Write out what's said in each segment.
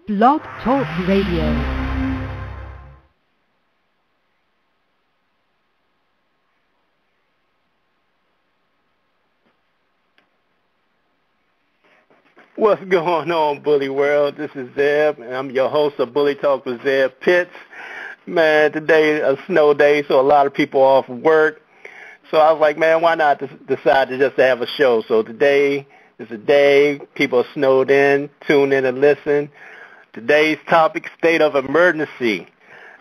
Blog Talk Radio. What's going on, Bully World? This is ZEB, and I'm your host of Bully Talk with ZEB PITS. Man, today is a snow day, so a lot of people are off work. So I was like, man, why not decide to just have a show? So today is a day people are snowed in, tune in and listen. Today's topic, state of emergency.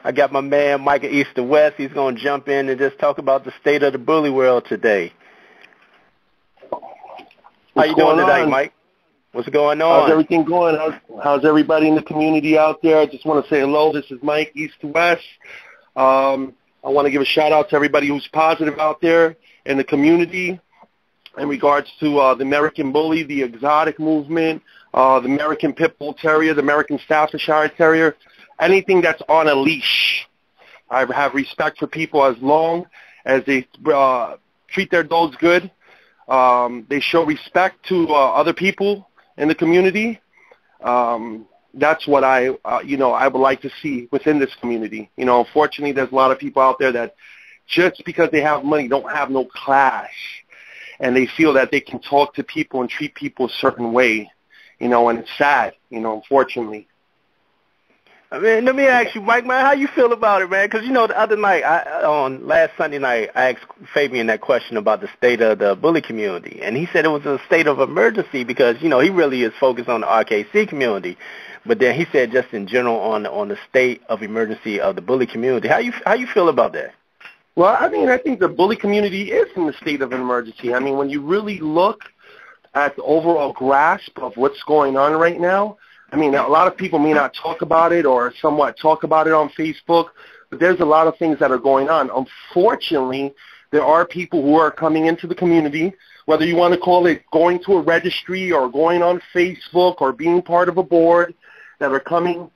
I got my man, Mike East to West. He's going to jump in and just talk about the state of the bully world today. How you doing today, Mike? What's going on? How's everything going? How's everybody in the community out there? I just want to say hello. This is Mike, East to West. I want to give a shout-out to everybody who's positive out there in the community in regards to the American Bully, the exotic movement, the American Pit Bull Terrier, the American Staffordshire Terrier, anything that's on a leash. I have respect for people as long as they treat their dogs good. They show respect to other people in the community. That's what I would like to see within this community. You know, unfortunately, there's a lot of people out there that just because they have money don't have no class, and they feel that they can talk to people and treat people a certain way, and it's sad, unfortunately. I mean, let me ask you, Mike, man, how you feel about it, man? Because, the other night, on last Sunday night, I asked Fabian that question about the state of the bully community, and he said it was a state of emergency because, he really is focused on the RKC community. But then he said just in general on the state of emergency of the bully community. How you feel about that? Well, I think the bully community is in the state of emergency. I mean, when you really look at the overall grasp of what's going on right now, I mean, a lot of people may not talk about it or somewhat talk about it on Facebook, but there's a lot of things that are going on. Unfortunately, there are people who are coming into the community, whether you want to call it going to a registry or going on Facebook or being part of a board, that are coming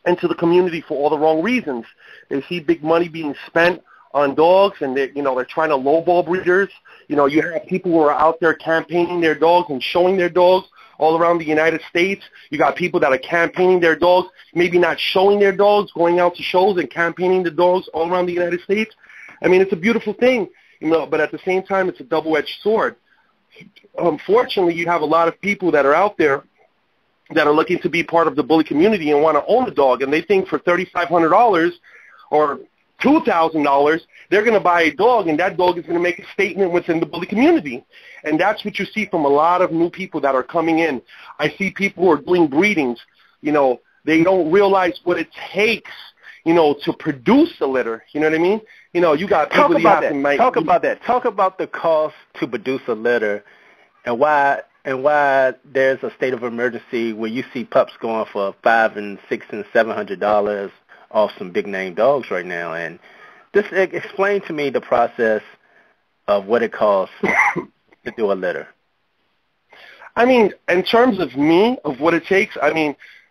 into the community for all the wrong reasons. They see big money being spent on dogs, and they're trying to lowball breeders. You have people who are out there campaigning their dogs and showing their dogs all around the United States. You got people that are campaigning their dogs, maybe not showing their dogs, going out to shows and campaigning the dogs all around the United States. I mean, it's a beautiful thing, but at the same time, it's a double-edged sword. Unfortunately, you have a lot of people that are out there that are looking to be part of the bully community and want to own a dog, and they think for $3,500 or $2,000, they're going to buy a dog, and that dog is going to make a statement within the bully community. And that's what you see from a lot of new people that are coming in. I see people who are doing breedings. They don't realize what it takes, to produce a litter. You know what I mean? You got people Talk about that. Talk about that. Talk about the cost to produce a litter and why there's a state of emergency where you see pups going for $500 and $600 and $700 off some big name dogs right now. And just explain to me the process of what it costs to do a litter. I mean, in terms of what it takes,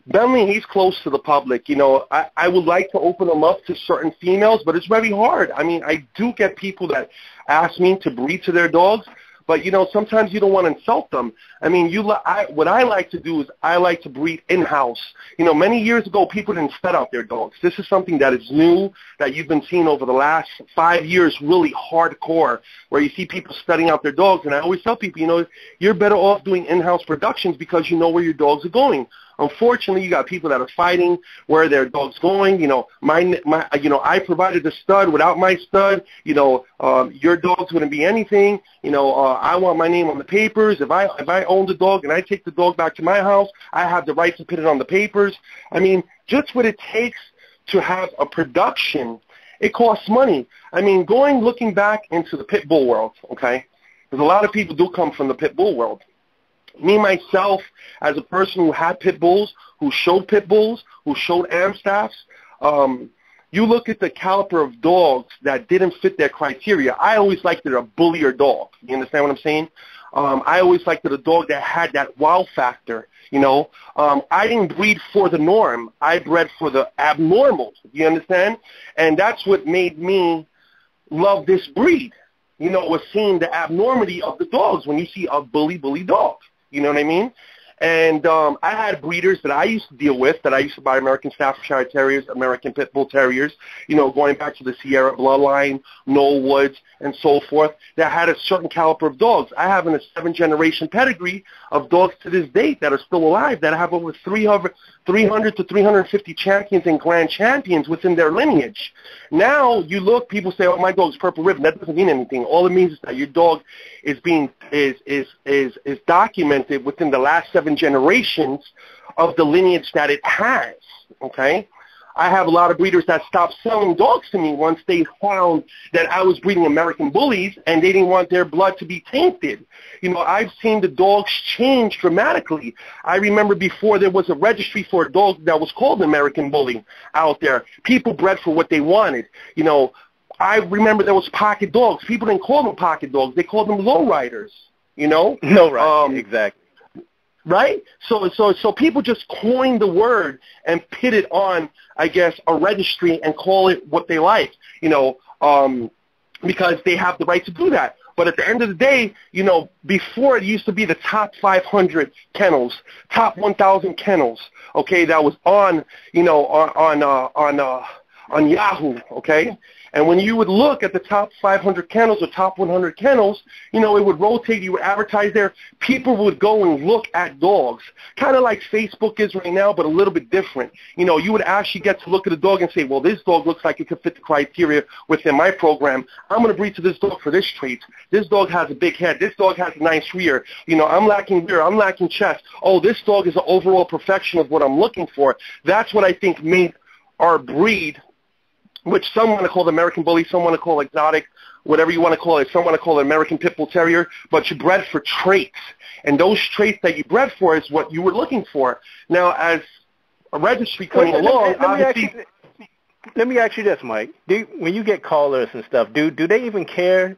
Bentley, he's close to the public. I would like to open them up to certain females, but it's very hard. I mean, I do get people that ask me to breed to their dogs, but, sometimes you don't want to insult them. I mean, what I like to do is I like to breed in-house. Many years ago, people didn't stud out their dogs. This is something that is new, that you've been seeing over the last 5 years, really hardcore, where you see people studying out their dogs. And I always tell people, you're better off doing in-house productions because you know where your dogs are going. Unfortunately, you got people that are fighting where their dog's going. I provided the stud. Without my stud, your dog's wouldn't be anything. I want my name on the papers. If I own the dog and I take the dog back to my house, I have the right to put it on the papers. I mean, just what it takes to have a production, it costs money. I mean, looking back into the pit bull world, okay, because a lot of people do come from the pit bull world. Me, myself, as a person who had pit bulls, who showed pit bulls, who showed Amstaffs, you look at the caliber of dogs that didn't fit their criteria. I always liked it a bullier dog. You understand what I'm saying? I always liked it a dog that had that wow factor. I didn't breed for the norm. I bred for the abnormal. You understand? And that's what made me love this breed. Was seeing the abnormality of the dogs when you see a bully dog. You know what I mean? And I had breeders that I used to deal with, that I used to buy American Staffordshire Terriers, American Pit Bull Terriers, going back to the Sierra bloodline, Knollwoods, and so forth, that had a certain caliber of dogs. I have a 7th-generation pedigree of dogs to this date that are still alive, that have over 300 to 350 champions and grand champions within their lineage. Now, you look, people say, oh, my dog's purple ribbon. That doesn't mean anything. All it means is that your dog is being is documented within the last 7 generations of the lineage that it has, okay? I have a lot of breeders that stopped selling dogs to me once they found that I was breeding American bullies and they didn't want their blood to be tainted. I've seen the dogs change dramatically. I remember before there was a registry for a dog that was called American Bully out there. People bred for what they wanted. I remember there was pocket dogs. People didn't call them pocket dogs. They called them lowriders, Lowriders, exactly. Right? So people just coined the word and put it on, I guess, a registry and call it what they like, because they have the right to do that. But at the end of the day, before it used to be the top 500 kennels, top 1,000 kennels, okay, that was on, on Yahoo, okay? And when you would look at the top 500 kennels or top 100 kennels, it would rotate. You would advertise there. People would go and look at dogs, kind of like Facebook is right now, but a little bit different. You would actually get to look at a dog and say, well, this dog looks like it could fit the criteria within my program. I'm going to breed to this dog for this trait. This dog has a big head. This dog has a nice rear. I'm lacking rear. I'm lacking chest. Oh, this dog is an overall perfection of what I'm looking for. That's what I think made our breed, which some want to call the American Bully, some want to call exotic, whatever you want to call it. Some want to call it American Pit Bull Terrier, but you bred for traits. And those traits that you bred for is what you were looking for. Now, as a registry coming along, let me ask you this, Mike. When you get callers and stuff, do they even care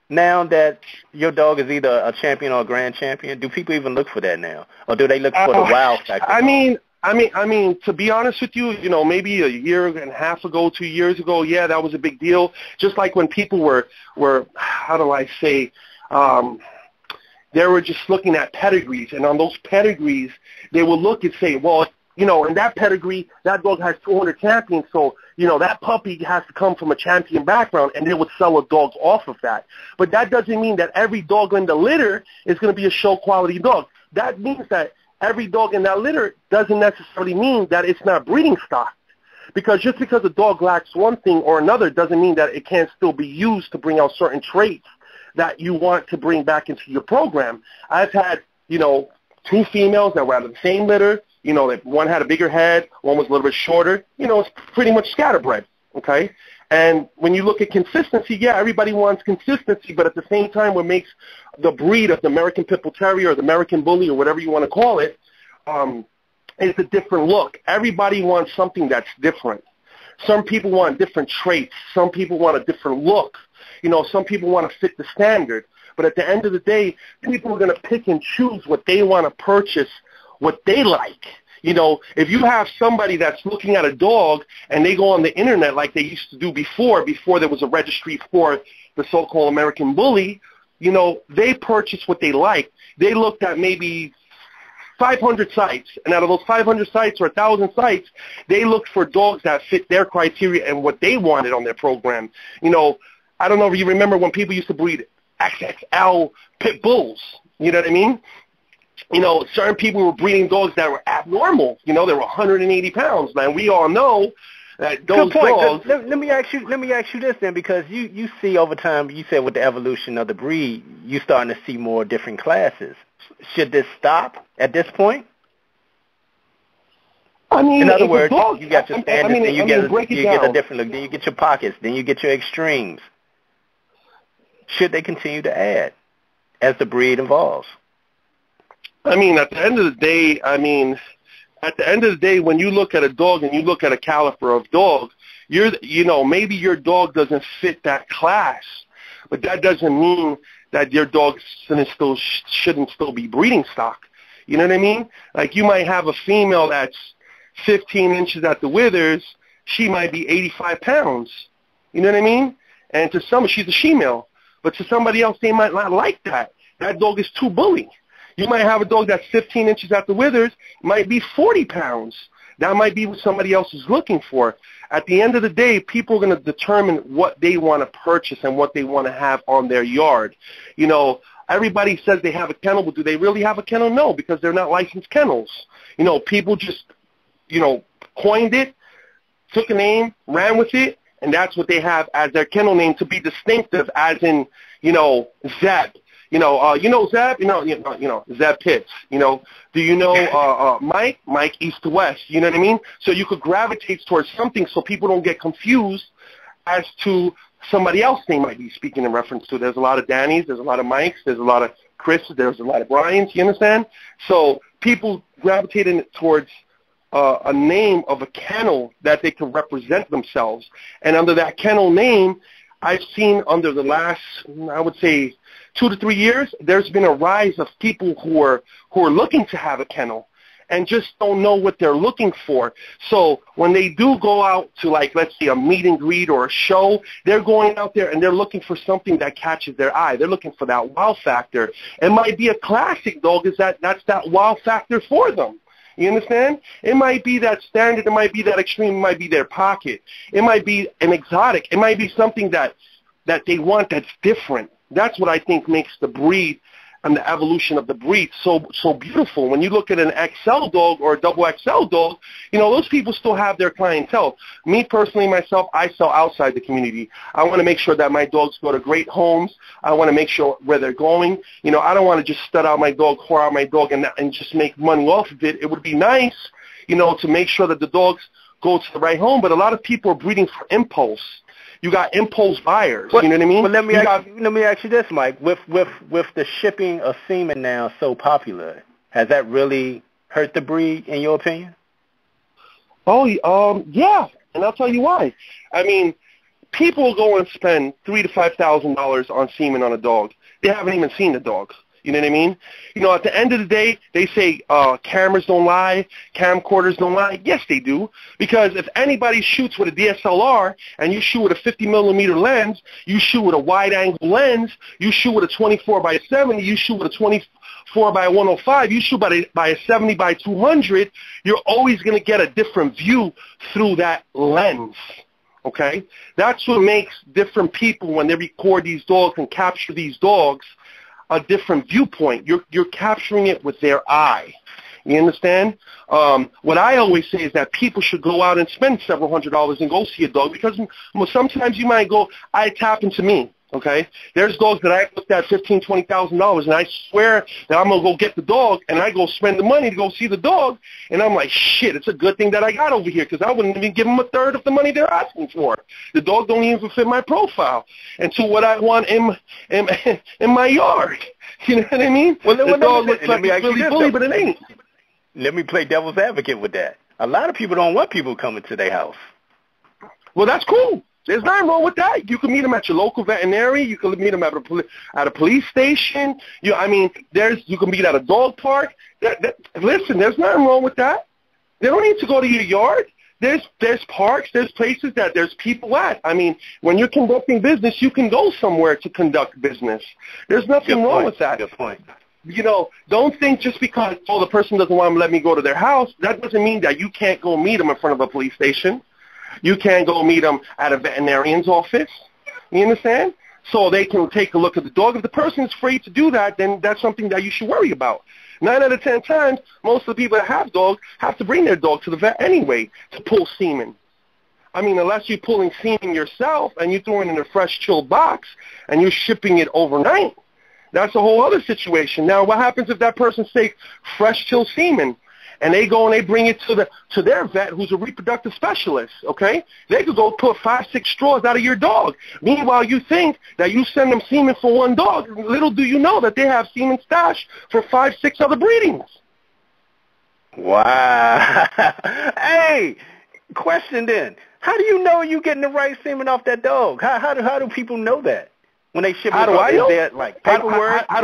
now that your dog is either a champion or a grand champion? Do people even look for that now? Or do they look for the wow factor? I mean, to be honest with you, maybe a year and a half ago, 2 years ago, yeah, that was a big deal. Just like when people were how do I say, they were just looking at pedigrees, and on those pedigrees, they would look and say, well, in that pedigree, that dog has 200 champions, so, that puppy has to come from a champion background, and they would sell a dog off of that. But that doesn't mean that every dog in the litter is going to be a show quality dog. That means that every dog in that litter doesn't necessarily mean that it's not breeding stock. Because just because a dog lacks one thing or another doesn't mean that it can't still be used to bring out certain traits that you want to bring back into your program. I've had, 2 females that were out of the same litter. That one had a bigger head, one was a little bit shorter. It's pretty much scatterbred, okay? And when you look at consistency, yeah, everybody wants consistency, but at the same time, what makes the breed of the American Pit Bull Terrier or the American Bully or whatever you want to call it is a different look. Everybody wants something that's different. Some people want different traits. Some people want a different look. Some people want to fit the standard. But at the end of the day, people are going to pick and choose what they want to purchase, what they like. If you have somebody that's looking at a dog and they go on the internet like they used to do before there was a registry for the so-called American Bully, they purchase what they like. They looked at maybe 500 sites, and out of those 500 sites or 1,000 sites, they looked for dogs that fit their criteria and what they wanted on their program. I don't know if you remember when people used to breed XXL pit bulls. You know what I mean? Certain people were breeding dogs that were abnormal. They were 180 pounds. Man, we all know that those dogs. Let me ask you this then, because you see over time, you said with the evolution of the breed, you're starting to see more different classes. Should this stop at this point? I mean, in other words, you got your standards, then you get a different look, then you get your pockets, then you get your extremes. Should they continue to add as the breed evolves? At the end of the day, when you look at a dog and you look at a caliber of dog, maybe your dog doesn't fit that class, but that doesn't mean that your dog shouldn't still be breeding stock. You know what I mean? Like, you might have a female that's 15 inches at the withers, she might be 85 pounds. You know what I mean? And to some, she's a she-male. But to somebody else, they might not like that. That dog is too bully. You might have a dog that's 15 inches at the withers, might be 40 pounds. That might be what somebody else is looking for. At the end of the day, people are going to determine what they want to purchase and what they want to have on their yard. You know, everybody says they have a kennel, but do they really have a kennel? No, because they're not licensed kennels. You know, people just, you know, coined it, took a name, ran with it, and that's what they have as their kennel name to be distinctive, as in, you know, ZEB. You know ZEB, you know ZEB PITS. You know, do you know Mike East to West? You know what I mean? So you could gravitate towards something so people don't get confused as to somebody else they might be speaking in reference to. There's a lot of Dannys, there's a lot of Mikes, there's a lot of Chris, there's a lot of Bryans. You understand? So people gravitating towards a name of a kennel that they can represent themselves, and under that kennel name, I've seen under the last, I would say, 2 to 3 years, there's been a rise of people who are looking to have a kennel and just don't know what they're looking for. So when they do go out to, like, let's say a meet and greet or a show, they're going out there and they're looking for something that catches their eye. They're looking for that wow factor. It might be a classic dog, that's that wow factor for them. You understand? It might be that standard. It might be that extreme. It might be their pocket. It might be an exotic. It might be something that they want that's different. That's what I think makes the breed and the evolution of the breed so beautiful. When you look at an XL dog or a double XL dog, you know, those people still have their clientele. Me personally, myself, I sell outside the community. I want to make sure that my dogs go to great homes. I want to make sure where they're going. You know, I don't want to just stud out my dog, whore out my dog, and just make money off of it. It would be nice, you know, to make sure that the dogs go to the right home, but a lot of people are breeding for impulse. You got impulse buyers, you know what I mean? But let me ask you this, Mike. With the shipping of semen now so popular, has that really hurt the breed, in your opinion? Oh, yeah, and I'll tell you why. I mean, people go and spend $3,000 to $5,000 on semen on a dog. They haven't even seen the dog. You know what I mean? You know, at the end of the day, they say cameras don't lie, camcorders don't lie. Yes, they do. Because if anybody shoots with a DSLR and you shoot with a 50-millimeter lens, you shoot with a wide-angle lens, you shoot with a 24 by 70, you shoot with a 24 by 105, you shoot by a 70 by 200, you're always going to get a different view through that lens. Okay? That's what makes different people, when they record these dogs and capture these dogs, a different viewpoint. You're capturing it with their eye. You understand? What I always say is that people should go out and spend several $100s and go see a dog, because sometimes you might go, it happened to me. Okay? There's dogs that I looked at $15,000, $20,000, and I swear that I'm going to go get the dog, and I go spend the money to go see the dog, and I'm like, shit, it's a good thing that I got over here, because I wouldn't even give them a third of the money they're asking for. The dog don't even fit my profile and to what I want in my yard. You know what I mean? Well, the dog looks like it's really bully, but it ain't. Let me play devil's advocate with that. A lot of people don't want people coming to their house. Well, that's cool. There's nothing wrong with that. You can meet them at your local veterinarian. You can meet them at a police station. You can meet at a dog park. Listen, there's nothing wrong with that. They don't need to go to your yard. There's parks, there's places that there's people at. I mean, when you're conducting business, you can go somewhere to conduct business. There's nothing wrong with that. Good point. You know, don't think just because, the person doesn't want to let me go to their house, that doesn't mean that you can't go meet them in front of a police station. You can't go meet them at a veterinarian's office. You understand? So they can take a look at the dog. If the person is free to do that, then that's something that you should worry about. 9 out of 10 times, most of the people that have dogs have to bring their dog to the vet anyway to pull semen. I mean, unless you're pulling semen yourself and you're throwing it in a fresh chilled box and you're shipping it overnight, that's a whole other situation. Now, what happens if that person takes fresh chilled semen and they go and they bring it to their vet who's a reproductive specialist, okay? They could go put 5, 6 straws out of your dog. Meanwhile, you think that you send them semen for one dog. Little do you know that they have semen stashed for 5, 6 other breedings. Wow. Hey, question then. How do you know you're getting the right semen off that dog? How do people know that when they ship it? How do I know? Is there, like, paperwork? How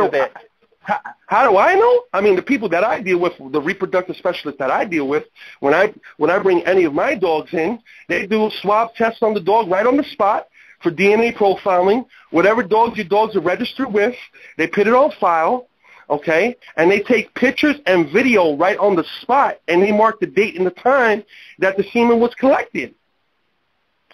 do I know? I mean, the people that I deal with, the reproductive specialists that I deal with, when I bring any of my dogs in, they do swab tests on the dog right on the spot for DNA profiling. Whatever dogs your dogs are registered with, they put it on file. okay? And they take pictures and video right on the spot, and they mark the date and the time that the semen was collected.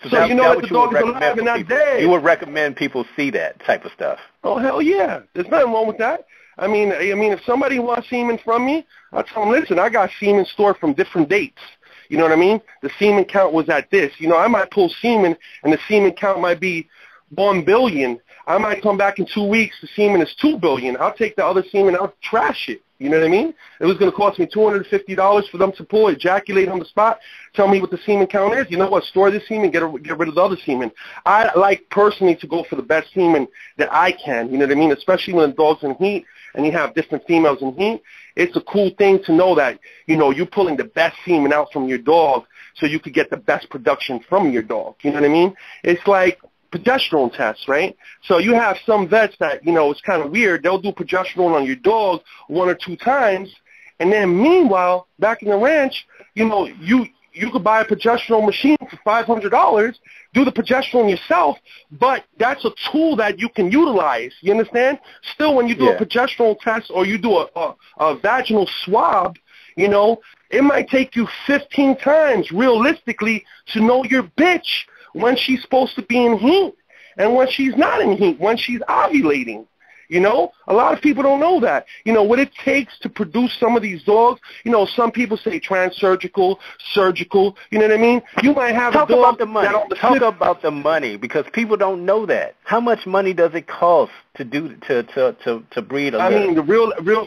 So you know that the dog is alive and not dead. You would recommend people see that type of stuff? Oh, hell yeah. There's nothing wrong with that. I mean, if somebody wants semen from me, I'll tell them, listen, I got semen stored from different dates. You know what I mean? The semen count was at this. You know, I might pull semen, and the semen count might be 1 billion. I might come back in 2 weeks, the semen is 2 billion. I'll take the other semen, I'll trash it. You know what I mean? It was going to cost me $250 for them to pull, ejaculate on the spot, tell me what the semen count is. You know what? Store this semen, get rid of the other semen. I like personally to go for the best semen that I can. You know what I mean? Especially when the dog's in heat and you have different females in heat. It's a cool thing to know that, you know, you're pulling the best semen out from your dog so you could get the best production from your dog. You know what I mean? It's like progesterone tests, right? So you have some vets that, you know, it's kind of weird. They'll do progesterone on your dog 1 or 2 times, and then meanwhile, back in the ranch, you know, you could buy a progesterone machine for $500, do the progesterone yourself, but that's a tool that you can utilize. You understand? Still, when you do a progesterone test or you do a vaginal swab, you know, it might take you 15 times realistically to know your bitch when she's supposed to be in heat and when she's not in heat, when she's ovulating. You know, a lot of people don't know that. You know, what it takes to produce some of these dogs, you know, some people say transsurgical, surgical, you know what I mean? You might have Talk a dog about the money. Talk about the money, because people don't know that. How much money does it cost to do to breed a litter? I mean,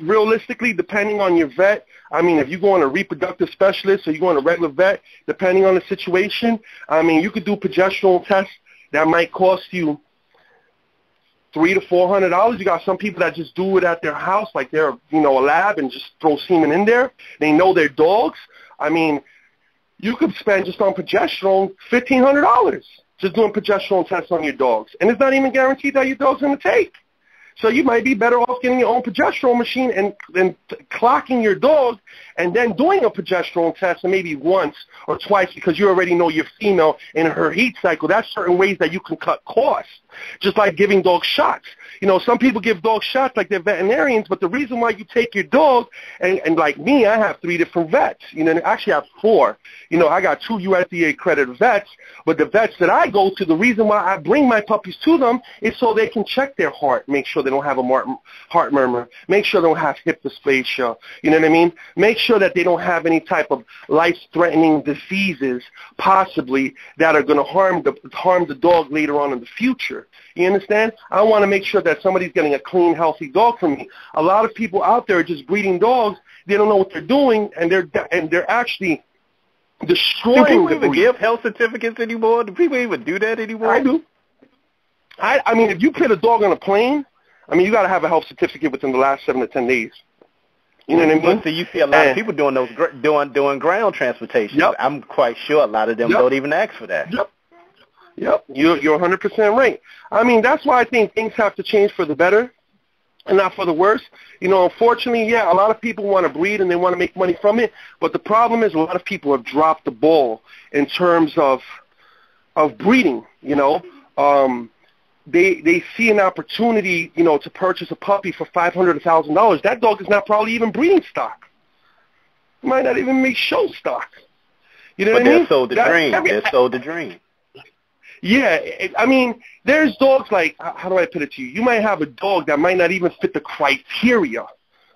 realistically, depending on your vet, I mean, if you go on a reproductive specialist or you go on a regular vet, depending on the situation, I mean, you could do progesterone tests that might cost you $300 to $400. You got some people that just do it at their house, like they're, you know, a lab, and just throw semen in there. They know their dogs. I mean, you could spend just on progesterone $1,500 just doing progesterone tests on your dogs, and it's not even guaranteed that your dog's going to take. So you might be better off getting your own progesterone machine and clocking your dog and then doing a progesterone test maybe once or twice, because you already know your female in her heat cycle. That's certain ways that you can cut costs, just like giving dogs shots. You know, some people give dogs shots like they're veterinarians, but the reason why you take your dog, and like me, I have 3 different vets. You know, actually I have 4. You know, I got 2 USDA accredited vets, but the vets that I go to, the reason why I bring my puppies to them is so they can check their heart, make sure they don't have a heart murmur, make sure they don't have hip dysplasia, you know what I mean? Make sure that they don't have any type of life-threatening diseases, possibly, that are going to harm the dog later on in the future. You understand? I want to make sure that somebody's getting a clean, healthy dog from me. A lot of people out there are just breeding dogs. They don't know what they're doing, and they're actually destroying the breed. Do people even give health certificates anymore? Do people even do that anymore? I do. I mean, if you put a dog on a plane, I mean, you got to have a health certificate within the last 7 to 10 days. You know what I mean? So you see a lot of people doing those doing ground transportation. Yep. I'm quite sure a lot of them don't even ask for that. Yep. You're 100% right. I mean, that's why I think things have to change for the better and not for the worse. You know, unfortunately, yeah, a lot of people want to breed and they want to make money from it, but the problem is a lot of people have dropped the ball in terms of breeding, you know. They see an opportunity, you know, to purchase a puppy for $500 to $1,000. That dog is not probably even breeding stock. It might not even make show stock. You know what I mean? They're sold the dream. They're sold the dream. Yeah, I mean, there's dogs like, how do I put it to you? You might have a dog that might not even fit the criteria,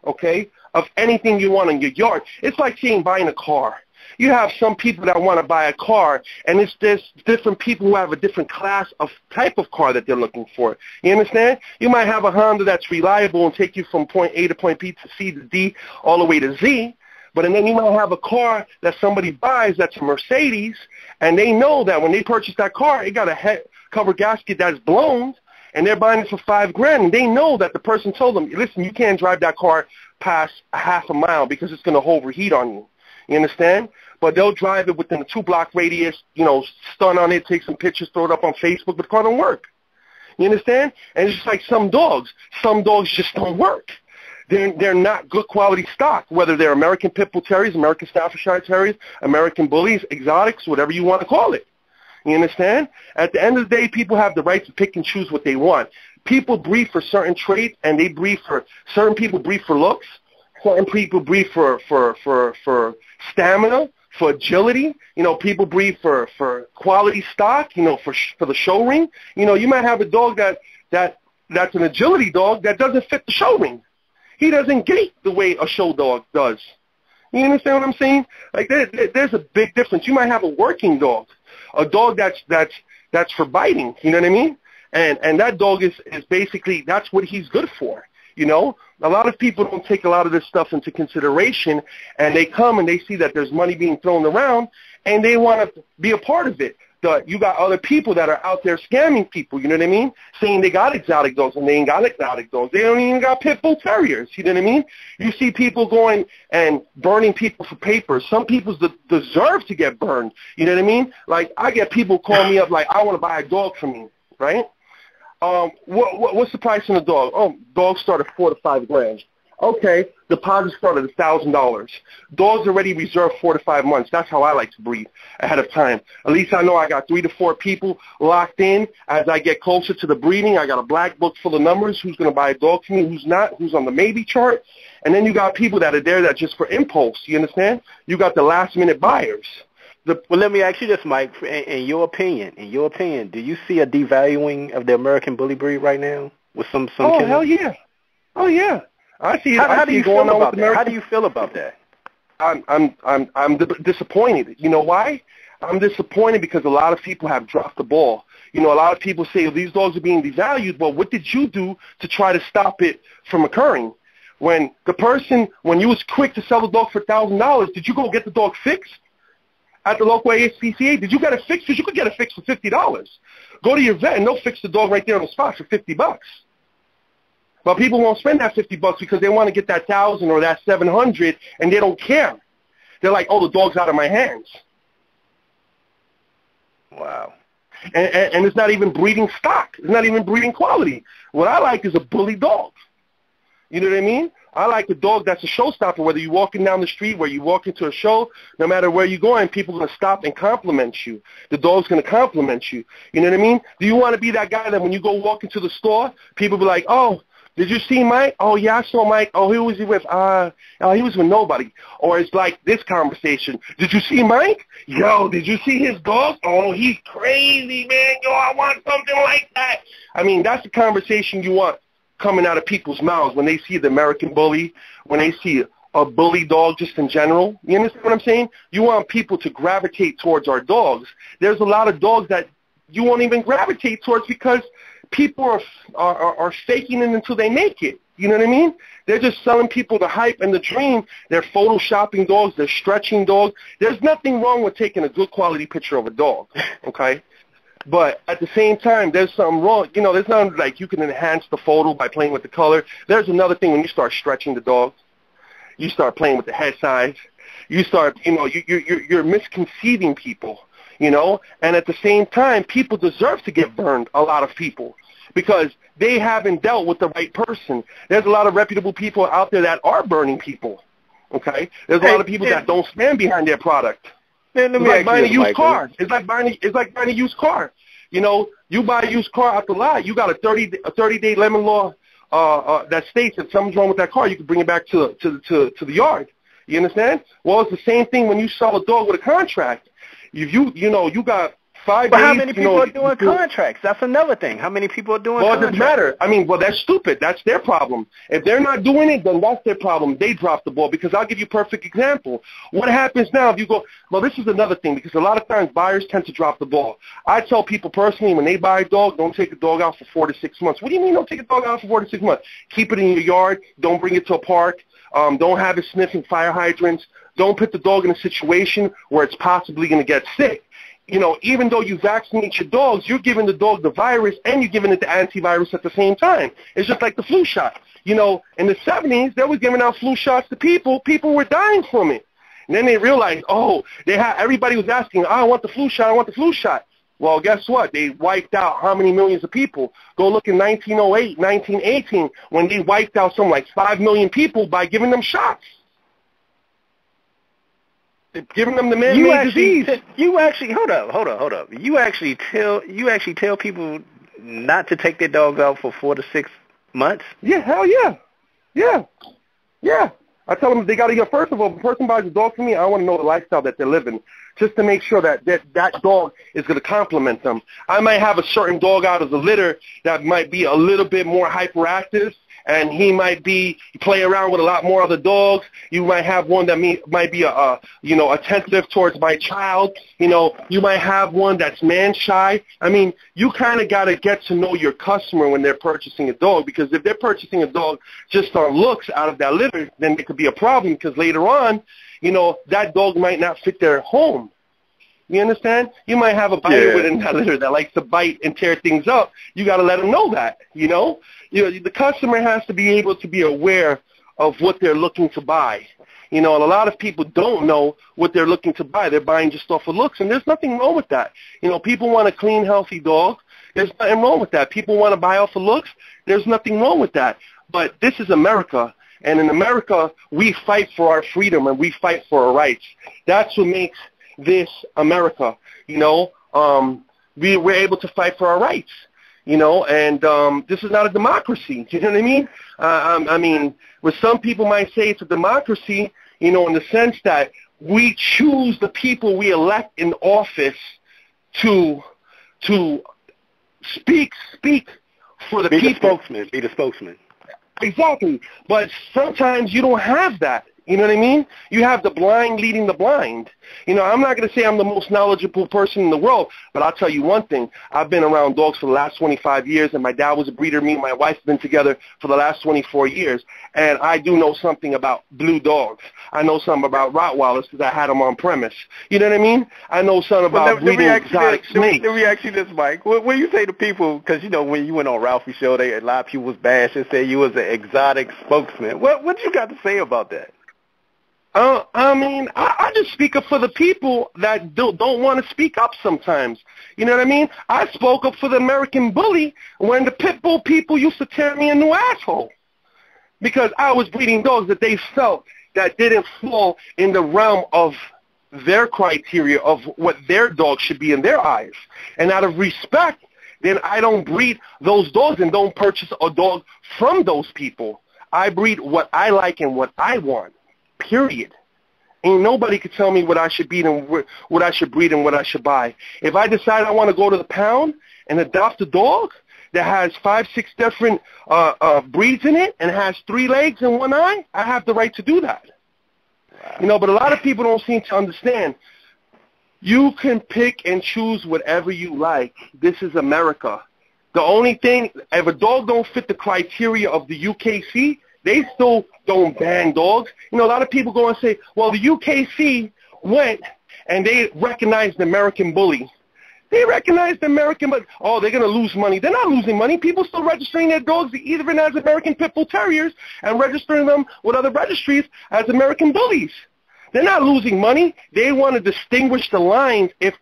okay, of anything you want in your yard. It's like saying buying a car. You have some people that want to buy a car, and there's different people who have a different class of type of car that they're looking for. You understand? You might have a Honda that's reliable and take you from point A to point B to C to D all the way to Z, but then you might have a car that somebody buys that's a Mercedes, and they know that when they purchase that car, it got a head cover gasket that's blown, and they're buying it for $5,000, and they know that the person told them, listen, you can't drive that car past a half a mile because it's going to overheat on you. You understand? But they'll drive it within a 2-block radius, you know, stun on it, take some pictures, throw it up on Facebook, but the car don't work. You understand? And it's just like some dogs. Some dogs just don't work. They're not good quality stock, whether they're American Pit Bull Terriers, American Staffordshire Terriers, American Bullies, exotics, whatever you want to call it. You understand? At the end of the day, people have the right to pick and choose what they want. people breed for certain traits, and they breed for certain people breed for looks. Certain people breed for stamina, for agility. You know, people breed for quality stock. You know, for the show ring. You know, you might have a dog that's an agility dog that doesn't fit the show ring. He doesn't gait the way a show dog does. You understand what I'm saying? Like there's a big difference. You might have a working dog, a dog that's for biting. You know what I mean? And that dog is basically, that's what he's good for. You know, a lot of people don't take a lot of this stuff into consideration, and they come and they see that there's money being thrown around, and they want to be a part of it. You got other people that are out there scamming people, you know what I mean, saying they got exotic dogs, and they ain't got exotic dogs. They don't even got pit bull terriers, you know what I mean? You see people going and burning people for papers. Some people deserve to get burned, you know what I mean? Like, I get people calling me up like, I want to buy a dog from you, right? What's the price on a dog? Oh, dogs start at $4,000 to $5,000. Okay, deposit start at $1,000. Dogs already reserved 4 to 5 months. That's how I like to breed, ahead of time. At least I know I got 3 to 4 people locked in. As I get closer to the breeding, I got a black book full of numbers. Who's going to buy a dog from me? Who's not? Who's on the maybe chart? And then you got people that are there that just for impulse. You understand? You got the last minute buyers. Well, let me ask you this, Mike. In your opinion, do you see a devaluing of the American bully breed right now with some Oh, kennels? hell yeah. Oh, yeah. I see it. How do you feel about that? American. How do you feel about that? I'm disappointed. You know why? I'm disappointed because a lot of people have dropped the ball. You know, a lot of people say, oh, these dogs are being devalued. Well, what did you do to try to stop it from occurring? When you was quick to sell the dog for $1,000, did you go get the dog fixed at the local ASPCA? Did you get it fixed? Because you could get it fixed for $50. Go to your vet and they'll fix the dog right there on the spot for $50. But people won't spend that $50 because they want to get that $1,000 or that $700, and they don't care. They're like, oh, the dog's out of my hands. Wow. And it's not even breeding stock. It's not even breeding quality. What I like is a bully dog. You know what I mean? I like a dog that's a showstopper. Whether you're walking down the street, where you walk into a show, no matter where you're going, people are going to stop and compliment you. The dog's going to compliment you. You know what I mean? Do you want to be that guy that when you go walk into the store, people be like, oh, did you see Mike? Oh, yeah, I saw Mike. Oh, who was he with? He was with nobody. Or it's like this conversation. Did you see Mike? Yo, did you see his dog? Oh, he's crazy, man. Yo, I want something like that. I mean, that's the conversation you want coming out of people's mouths when they see the American bully, when they see a bully dog just in general. You understand what I'm saying? You want people to gravitate towards our dogs. There's a lot of dogs that you won't even gravitate towards because people are faking it until they make it. You know what I mean? They're just selling people the hype and the dream. They're photoshopping dogs. They're stretching dogs. There's nothing wrong with taking a good quality picture of a dog, okay? But at the same time, there's something wrong. You know, there's nothing like you can enhance the photo by playing with the color. There's another thing when you start stretching the dog. You start playing with the head size. You start, you know, you're misconceiving people. You know, and at the same time, people deserve to get burned, a lot of people, because they haven't dealt with the right person. There's a lot of reputable people out there that are burning people, okay? There's a lot of people that don't stand behind their product. It's like buying a used car. It's like buying a used car. You know, you buy a used car out the lot, you got a 30-day lemon law that states that something's wrong with that car, you can bring it back to the yard. You understand? Well, it's the same thing when you sell a dog with a contract. You got 5 days. But how many people are doing contracts? That's another thing. How many people are doing contracts? Well, it doesn't matter. I mean, well, that's stupid. That's their problem. If they're not doing it, then that's their problem. They dropped the ball because I'll give you a perfect example. What happens now if you go, well, this is another thing because a lot of times buyers tend to drop the ball. I tell people personally when they buy a dog, don't take a dog out for 4 to 6 months. What do you mean don't take a dog out for 4 to 6 months? Keep it in your yard. Don't bring it to a park. Don't have it sniffing fire hydrants. Don't put the dog in a situation where it's possibly going to get sick. You know, even though you vaccinate your dogs, you're giving the dog the virus and you're giving it the antivirus at the same time. It's just like the flu shot. You know, in the 70s, they were giving out flu shots to people. People were dying from it. And then they realized, everybody was asking, I want the flu shot, I want the flu shot. Well, guess what? They wiped out how many millions of people? Go look in 1908, 1918, when they wiped out something like 5 million people by giving them shots. Giving them the man-made disease. You actually hold up. You actually tell people not to take their dogs out for 4 to 6 months? Yeah, hell yeah. Yeah. Yeah. I tell them they got to get, first of all, if a person buys a dog from me, I want to know the lifestyle that they're living, just to make sure that dog is going to complement them. I might have a certain dog out of the litter that might be a little bit more hyperactive, and he might play around with a lot more other dogs. You might have one that might be attentive towards my child. You might have one that's man shy. I mean, you kind of got to get to know your customer when they're purchasing a dog, because if they're purchasing a dog just on looks out of that litter, then it could be a problem, because later on, that dog might not fit their home. You understand? You might have a biter within that litter that likes to bite and tear things up. You got to let them know that, the customer has to be able to be aware of what they're looking to buy. And a lot of people don't know what they're looking to buy. They're buying just off of looks, and there's nothing wrong with that. People want a clean, healthy dog. There's nothing wrong with that. People want to buy off of looks. There's nothing wrong with that. But this is America, and in America, we fight for our freedom and we fight for our rights. That's what makes this America. We're able to fight for our rights. And this is not a democracy. You know what I mean? I mean, what some people might say it's a democracy, in the sense that we choose the people we elect in office to speak for the people. Be the spokesman. Exactly. But sometimes you don't have that. You know what I mean? You have the blind leading the blind. I'm not going to say I'm the most knowledgeable person in the world, but I'll tell you one thing. I've been around dogs for the last 25 years, and my dad was a breeder. Me and my wife have been together for the last 24 years, and I do know something about blue dogs. I know something about Rottweilers because I had them on premise. You know what I mean? I know something about breeding exotic snakes. Let me ask you this, Mike. What do you say to people, because, when you went on Ralphie's show, a lot of people was bashed and said you was an exotic spokesman. What you got to say about that? I just speak up for the people that don't want to speak up sometimes. You know what I mean? I spoke up for the American Bully when the pit bull people used to tear me a new asshole, because I was breeding dogs that they felt that didn't fall in the realm of their criteria of what their dog should be in their eyes. And out of respect, then I don't breed those dogs and don't purchase a dog from those people. I breed what I like and what I want. Period. Ain't nobody could tell me what I should breed and what I should breed and what I should buy. If I decide I want to go to the pound and adopt a dog that has 5, 6 different breeds in it and has 3 legs and 1 eye, I have the right to do that. But a lot of people don't seem to understand. You can pick and choose whatever you like. This is America. The only thing, if a dog don't fit the criteria of the UKC, they still don't ban dogs. A lot of people go and say, well, the UKC went and they recognized the American Bully. They recognized the American, but, they're going to lose money. They're not losing money. People still registering their dogs even as American Pit Bull Terriers and registering them with other registries as American Bullies. They're not losing money. They want to distinguish the lines, if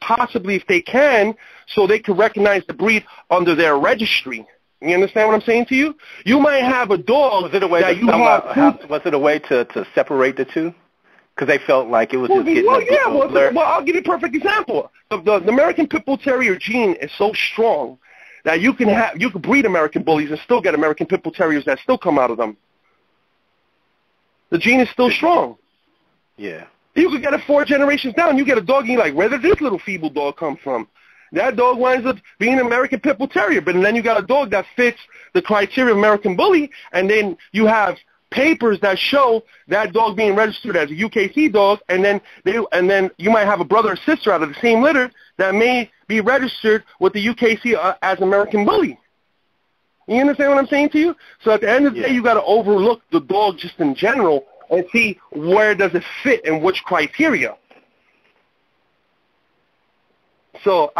they can, so they can recognize the breed under their registry. You understand what I'm saying to you? You might have a dog was it a way that you have. Was it a way to separate the two? Because they felt like it was just getting well, I'll give you a perfect example. The American Pit Bull Terrier gene is so strong that you can breed American Bullies and still get American Pit Bull Terriers that still come out of them. The gene is still strong. Yeah. You could get it 4 generations down. You get a dog and you're like, where did this little feeble dog come from? That dog winds up being an American Pit Bull Terrier, but then you got a dog that fits the criteria of American Bully, and then you have papers that show that dog being registered as a UKC dog, and then you might have a brother or sister out of the same litter that may be registered with the UKC as American Bully. You understand what I'm saying to you? So at the end of the day, you got to overlook the dog just in general and see where does it fit and which criteria. So,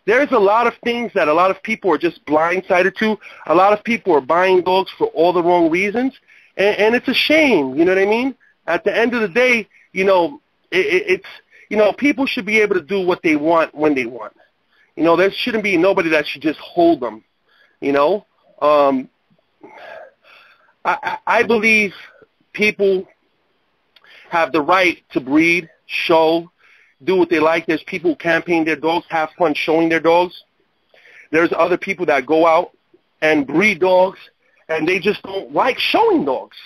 there's a lot of things that a lot of people are just blindsided to. A lot of people are buying dogs for all the wrong reasons, and it's a shame, you know what I mean? At the end of the day, people should be able to do what they want when they want. There shouldn't be nobody that should just hold them, I believe people have the right to breed, show, do what they like. There's people who campaign their dogs, have fun showing their dogs. There's other people that go out and breed dogs, and they just don't like showing dogs,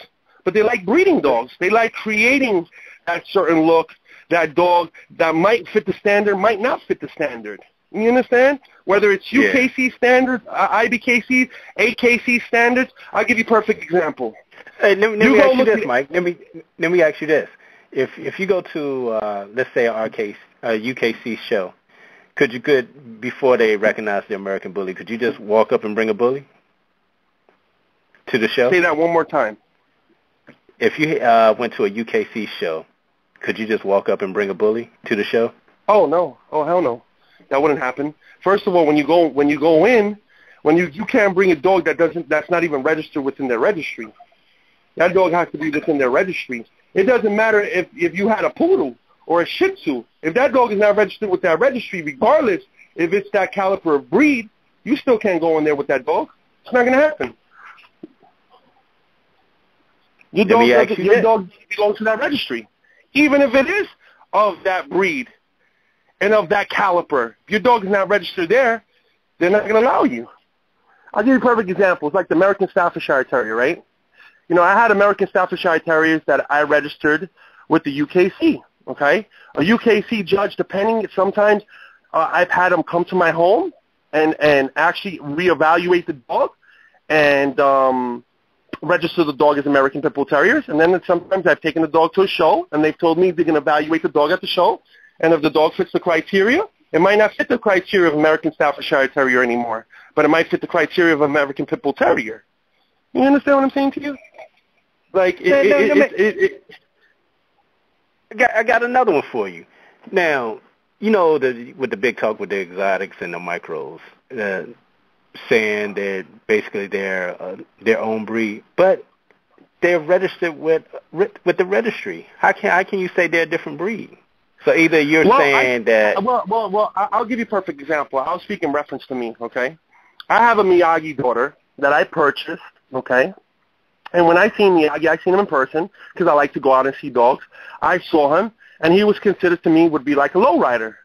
but they like breeding dogs. They like creating that certain look, that dog that might fit the standard, might not fit the standard. You understand? Whether it's UKC standards, IBKC, AKC standards. I'll give you a perfect example. Hey, let me ask you this, Mike. Let me ask you this. If you go to, let's say, a UKC show, could you, before they recognize the American Bully, could you just walk up and bring a bully to the show? Say that one more time. If you went to a UKC show, could you just walk up and bring a bully to the show? Oh, no. Oh, hell no. That wouldn't happen. First of all, when you go in, you can't bring a dog that's not even registered within their registry. That dog has to be within their registry. It doesn't matter if you had a poodle or a Shih Tzu. If that dog is not registered with that registry, regardless if it's that caliber of breed, you still can't go in there with that dog. It's not going to happen. Your dog belongs to that registry. Even if it is of that breed and of that caliber, if your dog is not registered there, they're not going to allow you. I'll give you a perfect example. It's like the American Staffordshire Terrier, right? You know, I had American Staffordshire Terriers that I registered with the UKC, okay? A UKC judge, depending, sometimes I've had them come to my home and actually reevaluate the dog and register the dog as American Pit Bull Terriers. And then sometimes I've taken the dog to a show, and they've told me they're going to evaluate the dog at the show. And if the dog fits the criteria, it might not fit the criteria of American Staffordshire Terrier anymore, but it might fit the criteria of American Pit Bull Terrier. You understand what I'm saying to you? Like, I got another one for you. Now, you know, with the big talk with the exotics and the micros, saying that basically they're their own breed, but they're registered with the registry. How can you say they're a different breed? So either you're saying that... Well, I'll give you a perfect example. I'll speak in reference to me, okay? I have a Miyagi daughter that I purchased, okay? And when I seen Miyagi, I seen him in person because I like to go out and see dogs. I saw him, and he was considered to me would be like a lowrider.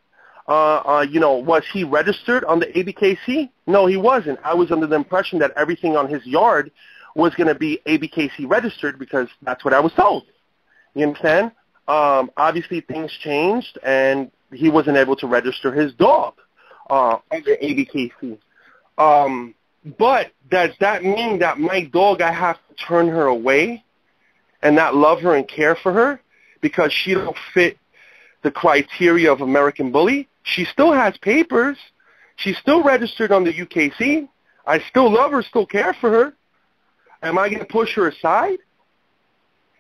You know, was he registered on the ABKC? No, he wasn't. I was under the impression that everything on his yard was going to be ABKC registered because that's what I was told. You understand? Obviously, things changed, and he wasn't able to register his dog under ABKC. But does that mean that my dog, I have to turn her away and not love her and care for her because she don't fit the criteria of American Bully? She still has papers. She's still registered on the UKC. I still love her, still care for her. Am I going to push her aside?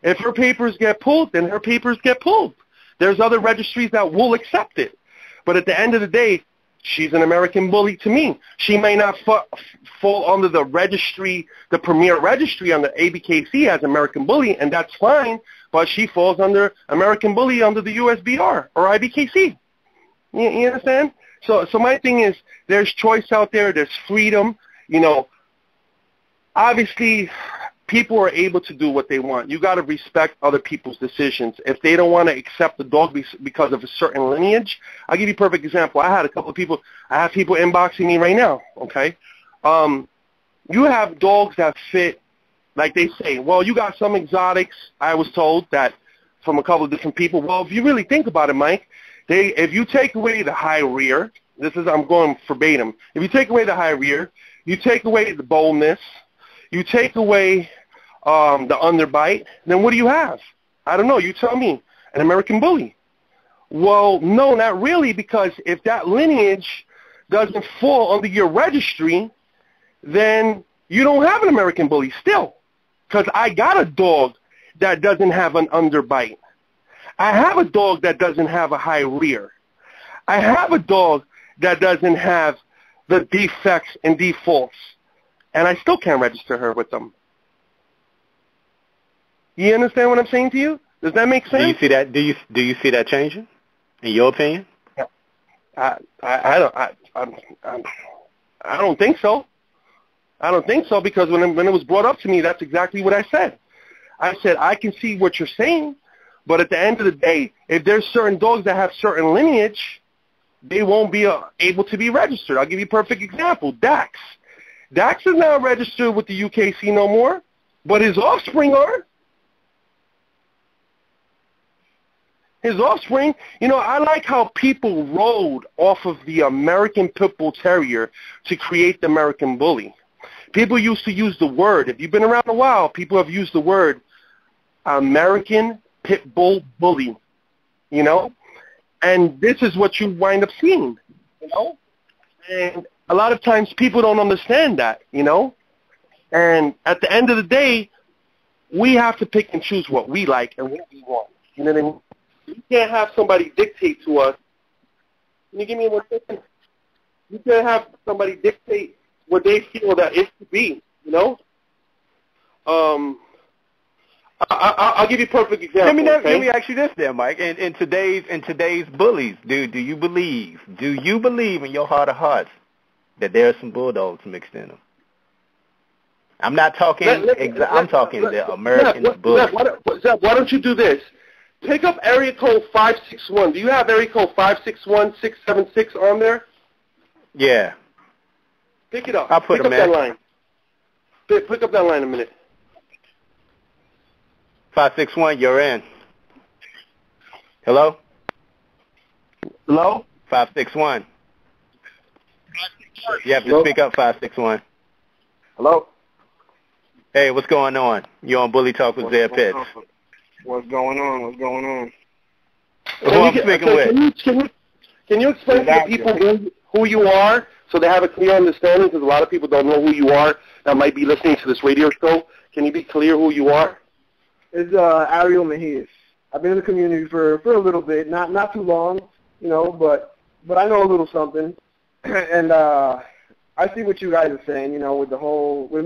If her papers get pulled, then her papers get pulled. There's other registries that will accept it. But at the end of the day, she's an American Bully to me. She may not fall under the registry, the premier registry on the ABKC as American Bully, and that's fine, but she falls under American Bully under the USBR or IBKC. You understand? So my thing is there's choice out there. There's freedom. You know, obviously people are able to do what they want. You got to respect other people's decisions. If they don't want to accept the dog because of a certain lineage, I'll give you a perfect example. I had a couple of people, I have people inboxing me right now, okay? You have dogs that fit, like they say, well, you got some exotics, I was told that from a couple of different people. Well, if you really think about it, Mike, if you take away the high rear, I'm going verbatim. If you take away the high rear, you take away the boldness, you take away the underbite, then what do you have? I don't know. You tell me. An American Bully. Well, no, not really, because if that lineage doesn't fall under your registry, then you don't have an American Bully still. Because I got a dog that doesn't have an underbite. I have a dog that doesn't have a high rear. I have a dog that doesn't have the defects and defaults. And I still can't register her with them. You understand what I'm saying to you? Does that make sense? Do you see that? Do you see that changing? In your opinion? I don't think so. I don't think so because when it was brought up to me, that's exactly what I said. I said I can see what you're saying, but at the end of the day, if there's certain dogs that have certain lineage, they won't be able to be registered. I'll give you a perfect example. Dax. Dax is not registered with the UKC no more, but his offspring are. His offspring, you know, I like how people rode off of the American Pit Bull Terrier to create the American Bully. People used to use the word, if you've been around a while, people have used the word American Pit Bull Bully, you know? And this is what you wind up seeing, you know? And a lot of times people don't understand that, you know? And at the end of the day, we have to pick and choose what we like and what we want. You know what I mean? You can't have somebody dictate to us. Can you give me 1 second? You can't have somebody dictate what they feel that it should be, you know? I'll give you a perfect example. Let me ask you this then, Mike. In today's bullies, do you believe in your heart of hearts that there are some bulldogs mixed in them? I'm not talking. I'm talking the American bully. Zeb, why don't you do this? Pick up area code 561. Do you have area code 561-676 on there? Yeah. Pick it up. I'll put Pick up in. that line. Pick up that line a minute. 561, you're in. Hello? Hello? 561. You have to speak up, 561. Hello? Hey, what's going on? You're on Bully Talk with ZEB Pitts. What's going on? Who I'm speaking with? Can you explain to the people who you are so they have a clear understanding? Because a lot of people don't know who you are that might be listening to this radio show. Can you be clear who you are? It's Ariel Mejias. I've been in the community for a little bit, not too long, you know, but I know a little something. And I see what you guys are saying, you know, with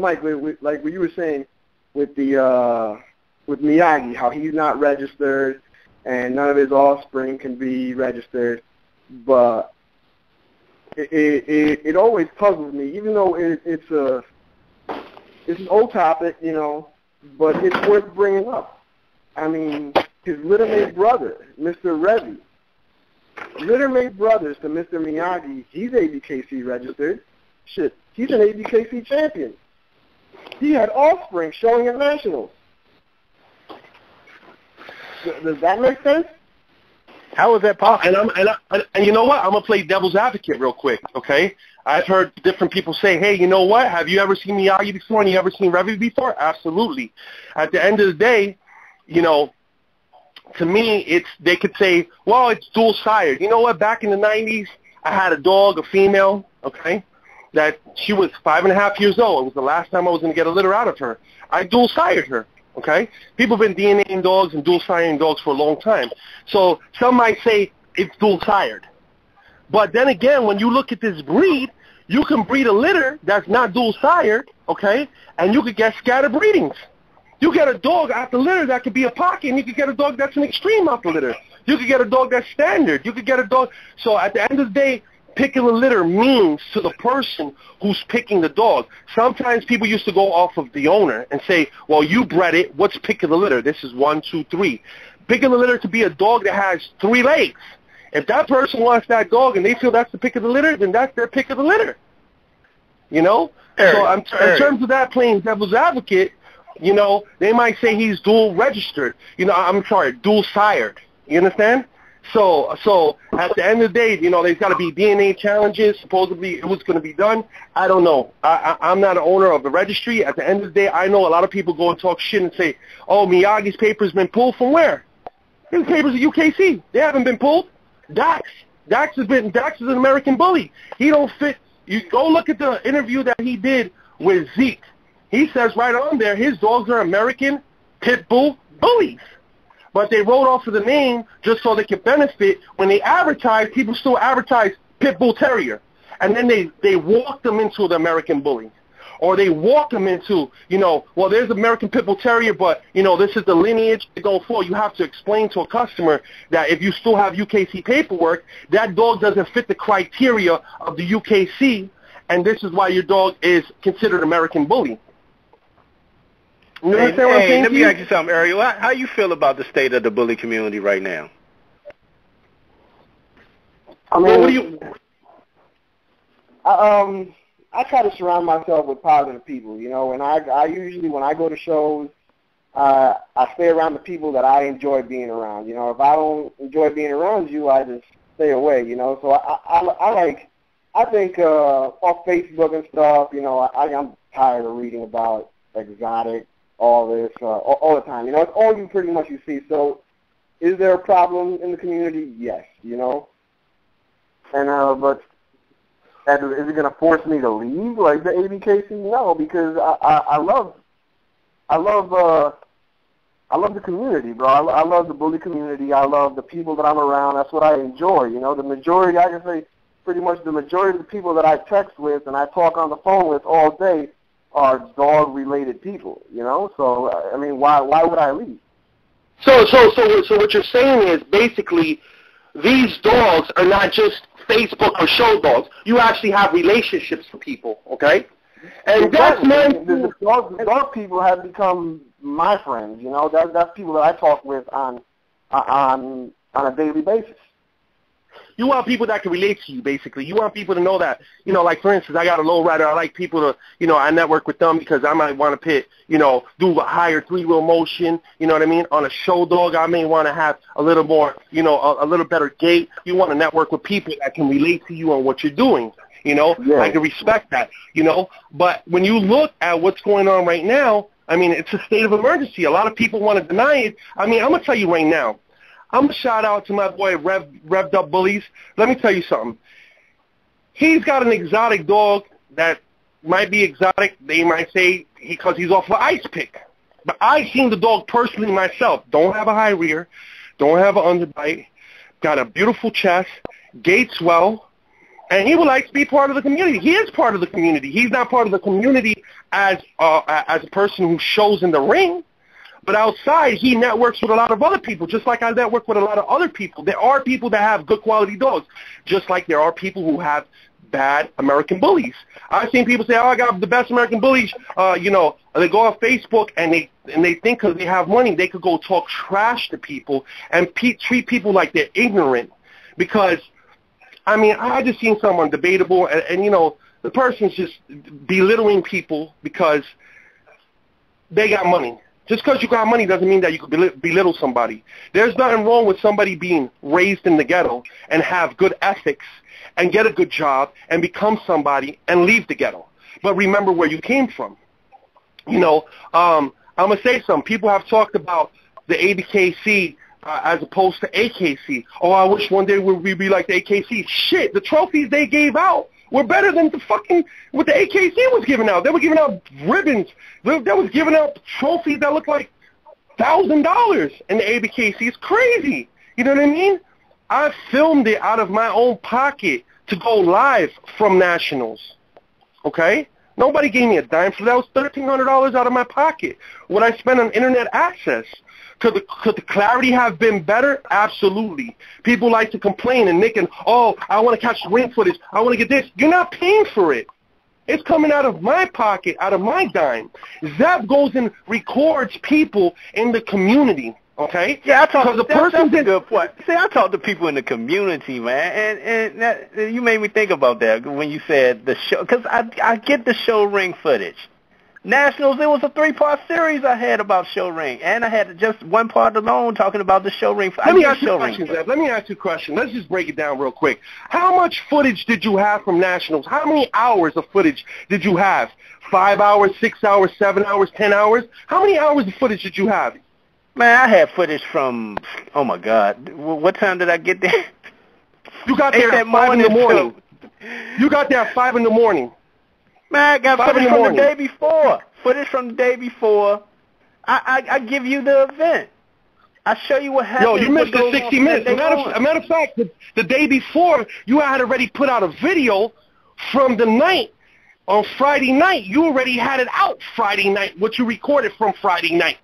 Mike, like what you were saying with with Miyagi, how he's not registered and none of his offspring can be registered. But it always puzzles me, even though it's an old topic, you know, but it's worth bringing up. I mean, his littermate brother, Mr. Revy, littermate brothers to Mr. Miyagi, he's ABKC registered. Shit, he's an ABKC champion. He had offspring showing at nationals. Does that make sense? How is that possible? And you know what? I'm gonna play devil's advocate real quick. Okay, I've heard different people say, "Hey, you know what? Have you ever seen Miyagi before? And you ever seen Revy before?" Absolutely. At the end of the day, you know, to me, they could say, "Well, it's dual sired." You know what? Back in the '90s, I had a dog, a female. Okay, that she was 5.5 years old. It was the last time I was gonna get a litter out of her. I dual sired her. Okay? People have been DNAing dogs and dual-siring dogs for a long time. So some might say it's dual-sired. But then again, when you look at this breed, you can breed a litter that's not dual-sired, okay, and you could get scattered breedings. You get a dog out the litter that could be a pocket, and you could get a dog that's an extreme out the litter. You could get a dog that's standard. You could get a dog. So at the end of the day, picking a litter means to the person who's picking the dog. Sometimes people used to go off of the owner and say, well, you bred it. What's pick of the litter? This is 1, 2, 3. Picking the litter to be a dog that has 3 legs. If that person wants that dog and they feel that's the pick of the litter, then that's their pick of the litter. You know? So in terms of that playing devil's advocate, you know, they might say he's dual registered. You know, I'm sorry, dual sired. You understand? So at the end of the day, you know, there's got to be DNA challenges. Supposedly it was going to be done. I don't know. I'm not an owner of the registry. At the end of the day, I know a lot of people go and talk shit and say, oh, Miyagi's paper's been pulled from where? His papers are UKC. They haven't been pulled. Dax is an American bully. He don't fit. You go look at the interview that he did with Zeke. He says right on there his dogs are American Pit Bull bullies. But they wrote off of the name just so they could benefit. When they advertise, people still advertise Pit Bull Terrier. And then they walk them into the American Bully. Or they walk them into, you know, well, there's American Pit Bull Terrier, but, you know, this is the lineage to go for. You have to explain to a customer that if you still have UKC paperwork, that dog doesn't fit the criteria of the UKC, and this is why your dog is considered American Bully. You understand what I'm saying? Let me ask you something, Ariel. How you feel about the state of the bully community right now? I mean, well, what do you? I try to surround myself with positive people, you know, and I usually, when I go to shows, I stay around the people that I enjoy being around. You know, if I don't enjoy being around you, I just stay away, you know. So I think off Facebook and stuff, you know, I'm tired of reading about exotic, all this, all the time. You know, it's all you pretty much you see. So is there a problem in the community? Yes, you know. And but is it going to force me to leave like the ABKC? No, because I love the community, bro. I love the bully community. I love the people that I'm around. That's what I enjoy. You know, the majority, I can say pretty much the majority of the people that I text with and I talk on the phone with all day are dog-related people, you know? So, I mean, why would I leave? So what you're saying is basically these dogs are not just Facebook or show dogs. You actually have relationships with people, okay? And that's the dog people have become my friends, you know? That's people that I talk with on a daily basis. You want people that can relate to you, basically. You want people to know that, you know, like, for instance, I got a low rider. I like people to, you know, I network with them because I might want to pit, you know, do a higher three-wheel motion, you know what I mean? On a show dog, I may want to have a little more, you know, a little better gait. You want to network with people that can relate to you on what you're doing, you know? Yeah. I can respect that, you know? But when you look at what's going on right now, I mean, it's a state of emergency. A lot of people want to deny it. I mean, I'm going to tell you right now, I'm going to shout out to my boy, Revved Up Bullies. Let me tell you something. He's got an exotic dog that might be exotic, they might say, because he's off of ice pick. But I've seen the dog personally myself. Don't have a high rear, don't have an underbite, got a beautiful chest, gaits well, and he would like to be part of the community. He is part of the community. He's not part of the community as a person who shows in the ring. But outside, he networks with a lot of other people, just like I network with a lot of other people. There are people that have good quality dogs, just like there are people who have bad American bullies. I've seen people say, oh, I got the best American bullies. You know, they go on Facebook and they think because they have money, they could go talk trash to people and treat people like they're ignorant. Because, I mean, I just seen someone debatable, and you know, the person's just belittling people because they got money. Just because you got money doesn't mean that you could belittle somebody. There's nothing wrong with somebody being raised in the ghetto and have good ethics and get a good job and become somebody and leave the ghetto. But remember where you came from. You know, I'm going to say something. People have talked about the ABKC as opposed to AKC. Oh, I wish one day we'd be like the AKC. Shit, the trophies they gave out were better than the fucking what the AKC was giving out. They were giving out ribbons. They was giving out trophies that looked like $1,000 in the ABKC. It's crazy. You know what I mean? I filmed it out of my own pocket to go live from Nationals. Okay? Nobody gave me a dime for that. Was $1,300 out of my pocket. What I spent on internet access. Could the clarity have been better? Absolutely. People like to complain and making, oh, I want to catch the ring footage. I want to get this. You're not paying for it. It's coming out of my pocket, out of my dime. ZEB goes and records people in the community, okay? Yeah, that's a good point. See, I talk to people in the community, man, and that, you made me think about that when you said the show, because I get the show ring footage. Nationals, it was a 3-part series I had about show ring, and I had just one part alone talking about the show ring. Let me ask you a question. Let's just break it down real quick. How much footage did you have from Nationals? How many hours of footage did you have? 5 hours, 6 hours, 7 hours, 10 hours? How many hours of footage did you have? Man, I had footage from, oh my God, what time did I get there? You got there at 5 in the morning. You got there at 5 in the morning. Man, I got footage from the day before. Footage from the day before. I give you the event. I show you what happened. Yo, you missed the 60 minutes. As a matter of fact, the day before, you had already put out a video from the night on Friday night. You already had it out Friday night, what you recorded from Friday night.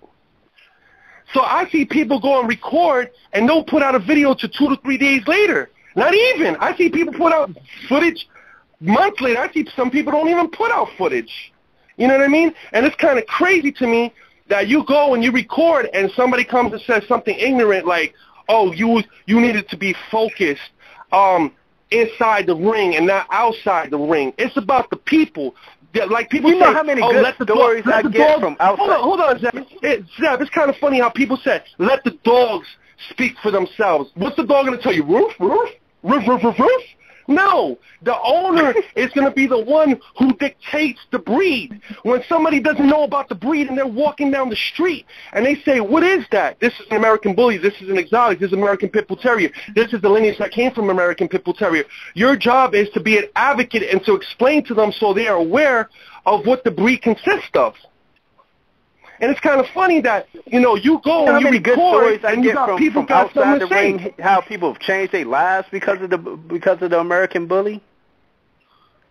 So I see people go and record, and they'll put out a video to 2 to 3 days later. Not even. I see people put out footage months later. I see some people don't even put out footage. You know what I mean? And it's kind of crazy to me that you go and you record and somebody comes and says something ignorant like, oh, you needed to be focused. inside the ring and not outside the ring. It's about the people. Like people you say, know how many good stories I get from outside. Hold on, Zeb. Zeb, it's kind of funny how people say, let the dogs speak for themselves. What's the dog going to tell you? Roof, roof, roof, roof, roof, roof? No, the owner is going to be the one who dictates the breed. When somebody doesn't know about the breed and they're walking down the street and they say, what is that? This is an American Bully. This is an exotic. This is an American Pit Bull Terrier. This is the lineage that came from American Pit Bull Terrier. Your job is to be an advocate and to explain to them so they are aware of what the breed consists of. And it's kind of funny that, you know, you go and you record, good stories I and you get got people from got outside the something to ring, say. how people have changed their lives because of the American Bully.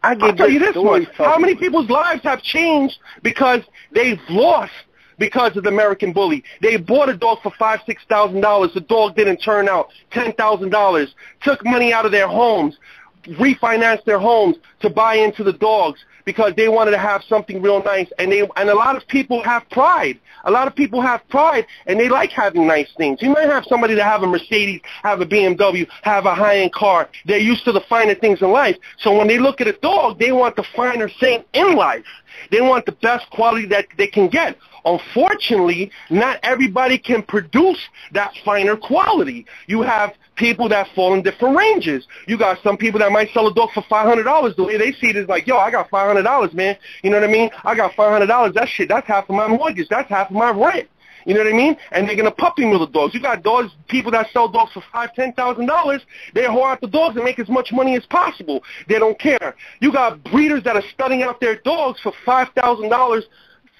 I get I'll tell you this stories. much. How many people's lives have changed because they've lost because of the American Bully? They bought a dog for $5,000, $6,000. The dog didn't turn out. $10,000. Took money out of their homes, refinanced their homes to buy into the dogs because they wanted to have something real nice. And a lot of people have pride. A lot of people have pride, and they like having nice things. You might have somebody that have a Mercedes, have a BMW, have a high-end car. They're used to the finer things in life. So when they look at a dog, they want the finer thing in life. They want the best quality that they can get. Unfortunately, not everybody can produce that finer quality. You have people that fall in different ranges. You got some people that might sell a dog for $500. The way they see it is like, yo, I got $500, man. You know what I mean? I got $500. That shit, that's half of my mortgage. That's half of my rent. You know what I mean? And they're going to puppy mill the dogs. You got dogs, people that sell dogs for $5,000, $10,000. They whore out the dogs and make as much money as possible. They don't care. You got breeders that are studying out their dogs for $5,000,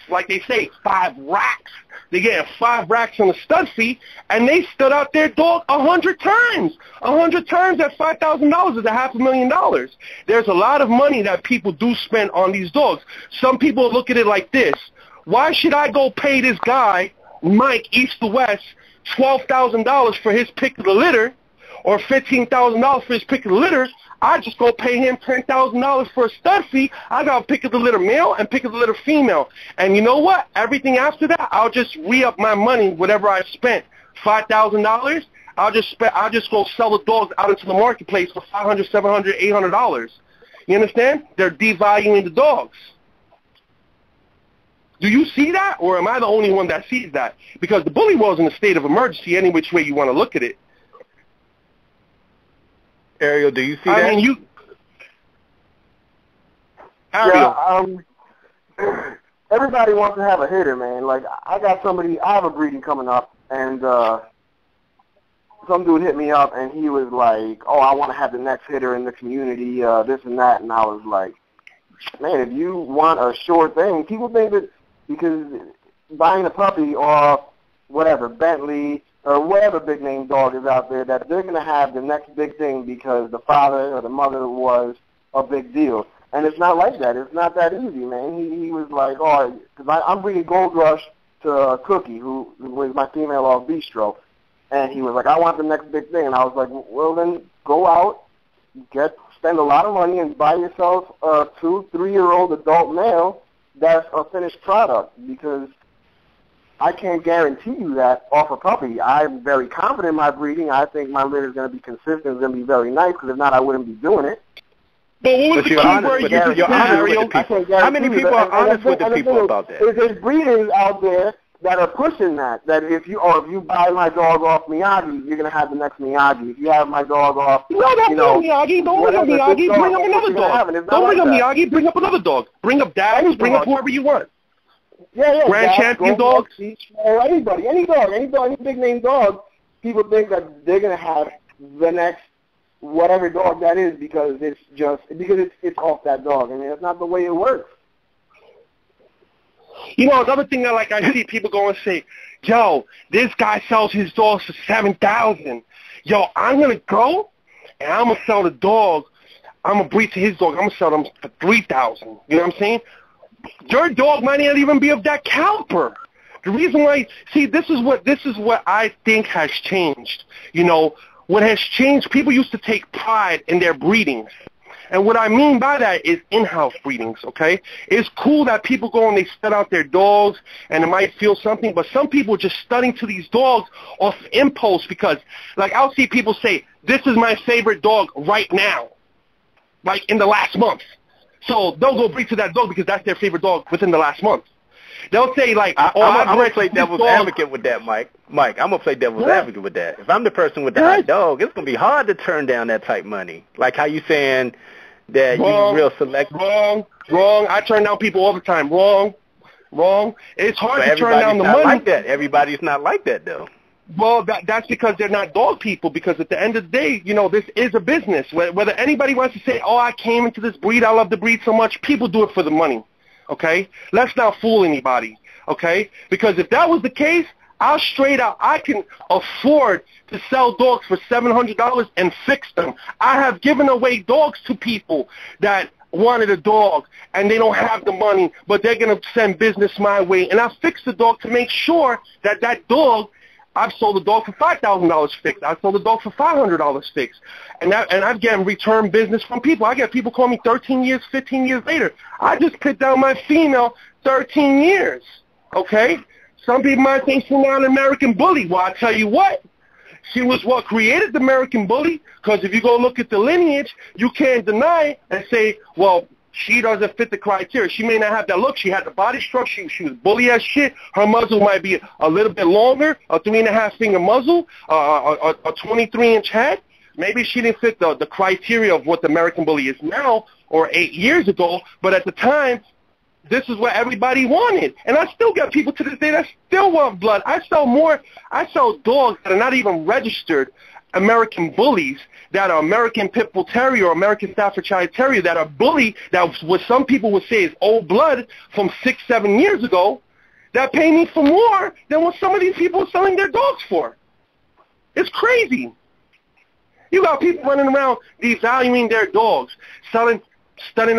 like they say, 5 racks. They get 5 racks on the stud fee, and they stud out their dog 100 times. 100 times at $5,000 is $500,000. There's a lot of money that people do spend on these dogs. Some people look at it like this. Why should I go pay this guy, Mike, east to west, $12,000 for his pick of the litter, or $15,000 for his pick of the litter? I just go pay him $10,000 for a stud fee. I got to pick of the litter male and pick of the litter female. And you know what? Everything after that, I'll just re-up my money, whatever I spent. $5,000, I'll just go sell the dogs out into the marketplace for $500, $700, $800. You understand? They're devaluing the dogs. Do you see that, or am I the only one that sees that? Because the bully world's in a state of emergency any which way you want to look at it. Ariel, do you see that? I mean, Ariel. Yeah, everybody wants to have a hitter, man. Like, I have a breeding coming up, and some dude hit me up, and he was like, oh, I want to have the next hitter in the community, this and that, and I was like, man, if you want a sure thing, people think that because buying a puppy off whatever, Bentley, or whatever big-name dog is out there, that they're going to have the next big thing because the father or the mother was a big deal. And it's not like that. It's not that easy, man. He was like, oh, because I'm bringing Gold Rush to Cookie, who was my female off Bistro. And he was like, I want the next big thing. And I was like, well, then go out, spend a lot of money and buy yourself a 2-, 3-year-old adult male that's a finished product, because I can't guarantee you that off a puppy. I'm very confident in my breeding. I think my litter is going to be consistent. It's going to be very nice, because if not, I wouldn't be doing it. But what was the key word you just said, Ariel? How many people are honest with the people about that? There's breeders out there that are pushing that if you buy my dog off Miyagi, you're going to have the next Miyagi. If you have my dog off, Miyagi. Don't bring up Miyagi. Bring up another dog. Don't bring up Miyagi. Bring up another dog. Bring up Dax. Bring up whoever you want. Yeah. Grand champion dog. Anybody, any big name dog. People think that they're going to have the next whatever dog that is because it's off that dog. I mean, that's not the way it works. You know, another thing that I see people go and say, yo, this guy sells his dogs for $7,000. Yo, I'm gonna go and I'm gonna sell the dog. I'm gonna breed to his dog. I'm gonna sell them for $3,000. You know what I'm saying? Your dog might not even be of that caliber. The reason why, see, this is what I think has changed. You know, what has changed? People used to take pride in their breedings. And what I mean by that is in-house breedings, okay? It's cool that people go and they stud out their dogs and it might feel something, but some people are just studying to these dogs off impulse because, like, I'll see people say, this is my favorite dog right now, like in the last month. So they'll go breed to that dog because that's their favorite dog within the last month. They'll say, like, I'm going to play devil's advocate with that, Mike. Mike, I'm going to play devil's advocate with that. If I'm the person with the hot dog, it's going to be hard to turn down that type money. Like how you saying that you're real selective. Wrong. I turn down people all the time. Wrong. It's hard to turn down the money. Like that. Everybody's not like that, though. Well, that's because they're not dog people, because at the end of the day, you know, this is a business. Whether anybody wants to say, oh, I came into this breed, I love the breed so much, people do it for the money. Okay? Let's not fool anybody, okay? Because if that was the case, I'll straight out, I can afford to sell dogs for $700 and fix them. I have given away dogs to people that wanted a dog and they don't have the money, but they're going to send business my way. And I fix the dog to make sure that that dog, I've sold a dog for $5,000 fixed. I've sold a dog for $500 fixed. And I've gotten return business from people. I get people call me 13 years, 15 years later. I just put down my female 13 years, okay? Some people might think she's not an American bully. Well, I tell you what, she was what created the American bully, because if you go look at the lineage, you can't deny and say, well, she doesn't fit the criteria. She may not have that look. She had the body structure. She was bully as shit. Her muzzle might be a little bit longer, a 3.5-finger muzzle, a 23-inch head. Maybe she didn't fit the criteria of what the American bully is now or 8 years ago, but at the time, this is what everybody wanted. And I still got people to this day that still want blood. I sell dogs that are not even registered American bullies, that are American Pit Bull Terrier or American Staffordshire Terrier, that are bully, that what some people would say is old blood from 6-7 years ago, that pay me for more than what some of these people are selling their dogs for. It's crazy. You got people running around devaluing their dogs, studying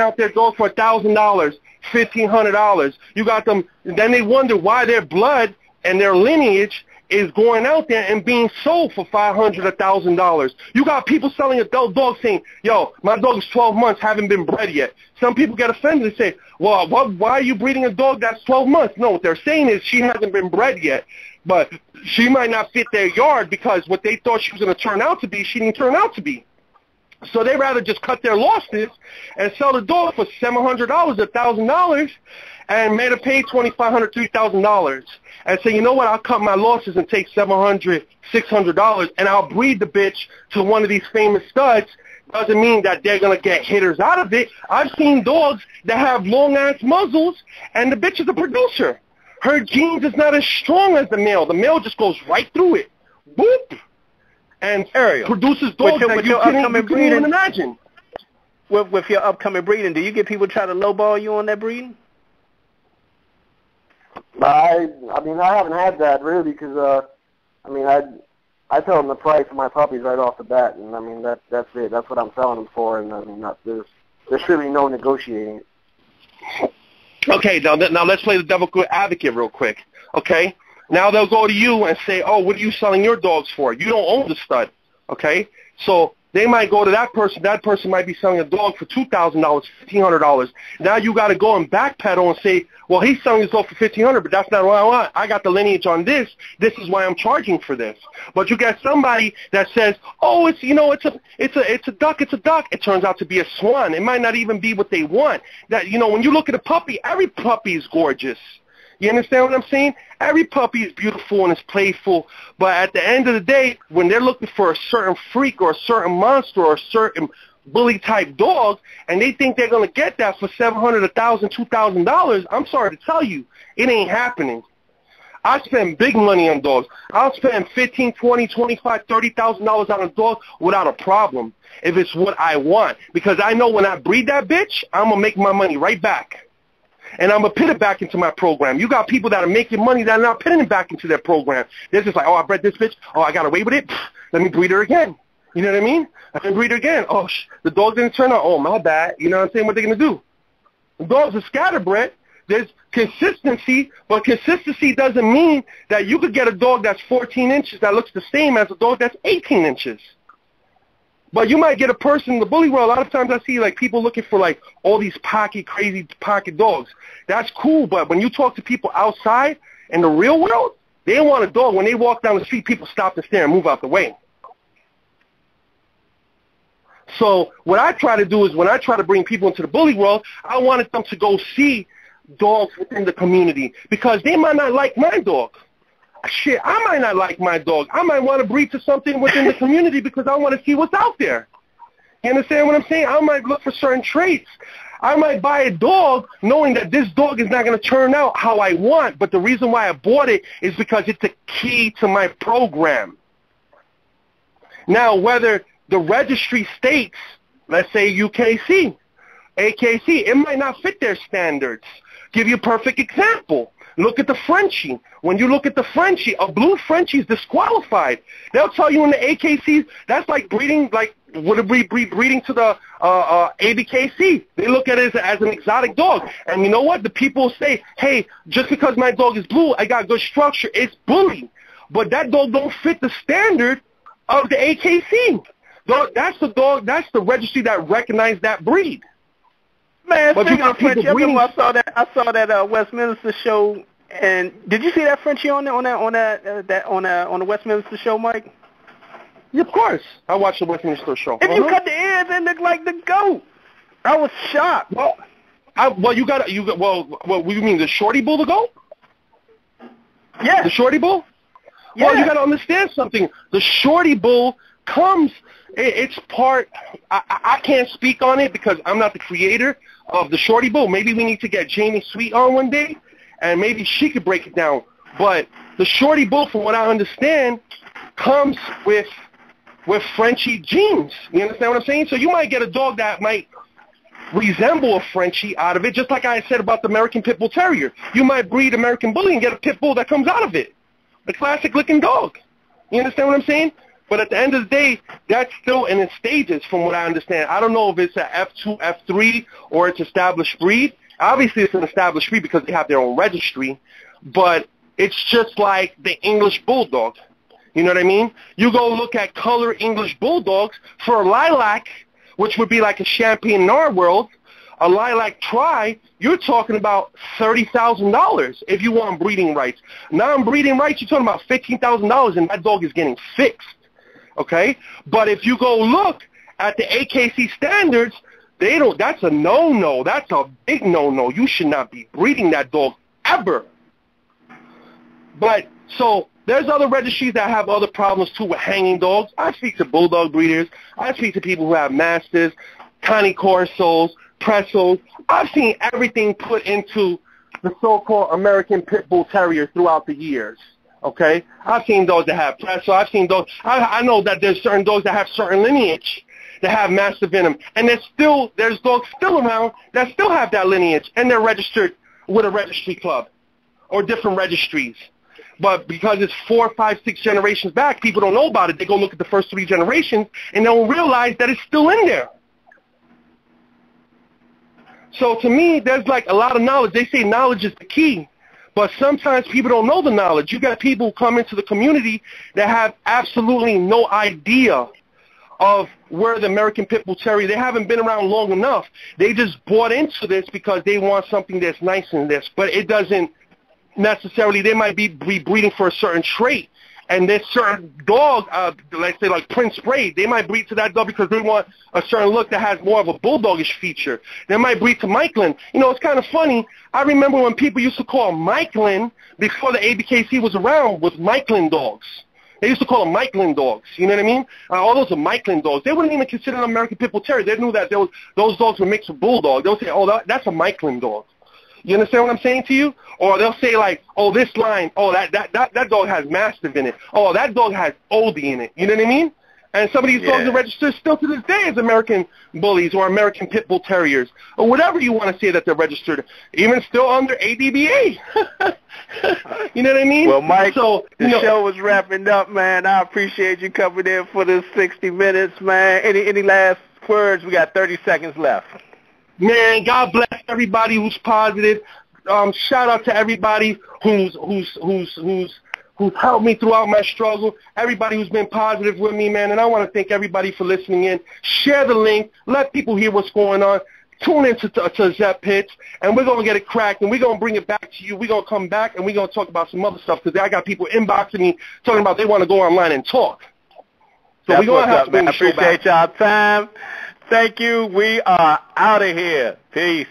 out their dogs for $1,000, $1,500. You got them, then they wonder why their blood and their lineage is going out there and being sold for $500, $1,000. You got people selling adult dogs saying, yo, my dog is 12 months, haven't been bred yet. Some people get offended and say, well, why are you breeding a dog that's 12 months? No, what they're saying is she hasn't been bred yet, but she might not fit their yard because what they thought she was going to turn out to be, she didn't turn out to be. So they rather just cut their losses and sell the dog for $700, $1,000, and made her pay $2,500, $3,000. And say, you know what, I'll cut my losses and take $700, $600, and I'll breed the bitch to one of these famous studs. Doesn't mean that they're going to get hitters out of it. I've seen dogs that have long-ass muzzles, and the bitch is a producer. Her genes is not as strong as the male. The male just goes right through it. Boop. And produces dogs that you can't even imagine. With your upcoming breeding, do you get people try to lowball you on that breeding? I mean, I haven't had that really because, I mean, I tell them the price of my puppies right off the bat, and I mean that's it. That's what I'm selling them for, and I mean there's really no negotiating. Okay, now let's play the devil's advocate real quick. Okay, now they'll go to you and say, oh, what are you selling your dogs for? You don't own the stud. Okay, so they might go to that person. That person might be selling a dog for $2,000, $1,500. Now you got to go and backpedal and say, well, he's selling his dog for $1,500, but that's not what I want. I got the lineage on this. This is why I'm charging for this. But you get somebody that says, oh, it's a duck. It turns out to be a swan. It might not even be what they want. That when you look at a puppy, every puppy is gorgeous. You understand what I'm saying? Every puppy is beautiful and is playful, but at the end of the day, when they're looking for a certain freak or a certain monster or a certain bully-type dog, and they think they're going to get that for $700, $1,000, $2,000, I'm sorry to tell you, it ain't happening. I spend big money on dogs. I'll spend $15,000, $20,000, $25,000, $30,000 on a dog without a problem if it's what I want, because I know when I breed that bitch, I'm going to make my money right back. And I'm going to put it back into my program. You got people that are making money that are not putting it back into their program. They're just like, oh, I bred this bitch. Oh, I got away with it. Let me breed her again. You know what I mean? I can breed her again. Oh, the dog didn't turn out. Oh, my bad. You know what I'm saying? What are they going to do? The dogs are scatterbred. There's consistency, but consistency doesn't mean that you could get a dog that's 14 inches that looks the same as a dog that's 18 inches. But you might get a person in the bully world. A lot of times I see like people looking for like all these crazy pocket dogs. That's cool, but when you talk to people outside in the real world, they want a dog. When they walk down the street, people stop and stare and move out the way. So what I try to do is when I try to bring people into the bully world, I wanted them to go see dogs within the community because they might not like my dog. Shit, I might not like my dog. I might want to breed to something within the community because I want to see what's out there. You understand what I'm saying? I might look for certain traits. I might buy a dog knowing that this dog is not going to turn out how I want, but the reason why I bought it is because it's a key to my program. Now, whether the registry states, let's say UKC, AKC, it might not fit their standards. Give you a perfect example. Look at the Frenchie. When you look at the Frenchie, a blue Frenchie is disqualified. They'll tell you in the AKC, that's like breeding, like would it be breeding to the ABKC. They look at it as an exotic dog. And you know what? The people say, hey, just because my dog is blue, I got good structure. It's bully. But that dog don't fit the standard of the AKC. That's the dog, that's the registry that recognized that breed. Man, speaking of Frenchie, I remember I saw that Westminster show, and did you see that Frenchie on the Westminster show, Mike? Yeah, of course. I watched the Westminster show. If you cut the ears, it looked like the goat. I was shocked. Well, what you mean, the shorty bull, the goat? Yeah. The shorty bull? Yeah. Well, you got to understand something. The shorty bull comes, it's part, I can't speak on it because I'm not the creator of the shorty bull. Maybe we need to get Jamie Sweet on one day, and maybe she could break it down. But the shorty bull, from what I understand, comes with Frenchie genes. You understand what I'm saying? So you might get a dog that might resemble a Frenchie out of it, just like I said about the American Pit Bull Terrier. You might breed American Bully and get a Pit Bull that comes out of it. A classic-looking dog. You understand what I'm saying? But at the end of the day, that's still in its stages from what I understand. I don't know if it's a F2, F3, or it's established breed. Obviously, it's an established breed because they have their own registry. But it's just like the English Bulldog. You know what I mean? You go look at color English Bulldogs for a lilac, which would be like a Champagne in our world, a lilac tri, you're talking about $30,000 if you want breeding rights. Non-breeding rights, you're talking about $15,000, and that dog is getting fixed. Okay? But if you go look at the AKC standards, they don't. That's a no-no. That's a big no-no. You should not be breeding that dog ever. But so there's other registries that have other problems too with hanging dogs. I speak to bulldog breeders. I speak to people who have masters, Connie Corsos, Pretzels. I've seen everything put into the so-called American Pit Bull Terrier throughout the years. Okay? I've seen dogs that have Pretzel. I've seen dogs. I know that there's certain dogs that have certain lineage that have mastiff in them. And there's dogs still around that still have that lineage, and they're registered with a registry club or different registries. But because it's 4, 5, 6 generations back, people don't know about it. They go look at the first 3 generations, and they don't realize that it's still in there. So to me, there's like a lot of knowledge. They say knowledge is the key, but sometimes people don't know the knowledge. You got people who come into the community that have absolutely no idea of where the American Pit Bull Terrier, they haven't been around long enough. They just bought into this because they want something that's nice in this, but it doesn't necessarily. They might be breeding for a certain trait, and this certain dog, let's say like Prince Braid, they might breed to that dog because they want a certain look that has more of a bulldogish feature. They might breed to Michelin. You know, it's kind of funny. I remember when people used to call Michelin, before the ABKC was around, with Michelin dogs. They used to call them Michelin dogs. You know what I mean? All those are Michelin dogs. They wouldn't even consider them American Pit Bull Terrier. They knew that those dogs were mixed with bulldog. They'll say, oh, that's a Michelin dog. You understand what I'm saying to you? Or they'll say like, oh, this line, oh, that dog has Mastiff in it. Oh, that dog has Oldie in it. You know what I mean? And some of these dogs are registered still to this day as American Bullies or American Pit Bull Terriers or whatever you want to say that they're registered, even still under ADBA. You know what I mean? Well, Mike, so, the show is wrapping up, man. I appreciate you coming in for this 60 minutes, man. Any last words? We got 30 seconds left. Man, God bless everybody who's positive. Shout out to everybody who's who's helped me throughout my struggle, everybody who's been positive with me, man, and I want to thank everybody for listening in. Share the link. Let people hear what's going on. Tune in to ZEB PITS, and we're going to get it cracked, and we're going to bring it back to you. We're going to come back, and we're going to talk about some other stuff, because I got people inboxing me talking about they want to go online and talk. So we're going to have to bring the show back. I appreciate y'all time. Thank you. We are out of here. Peace.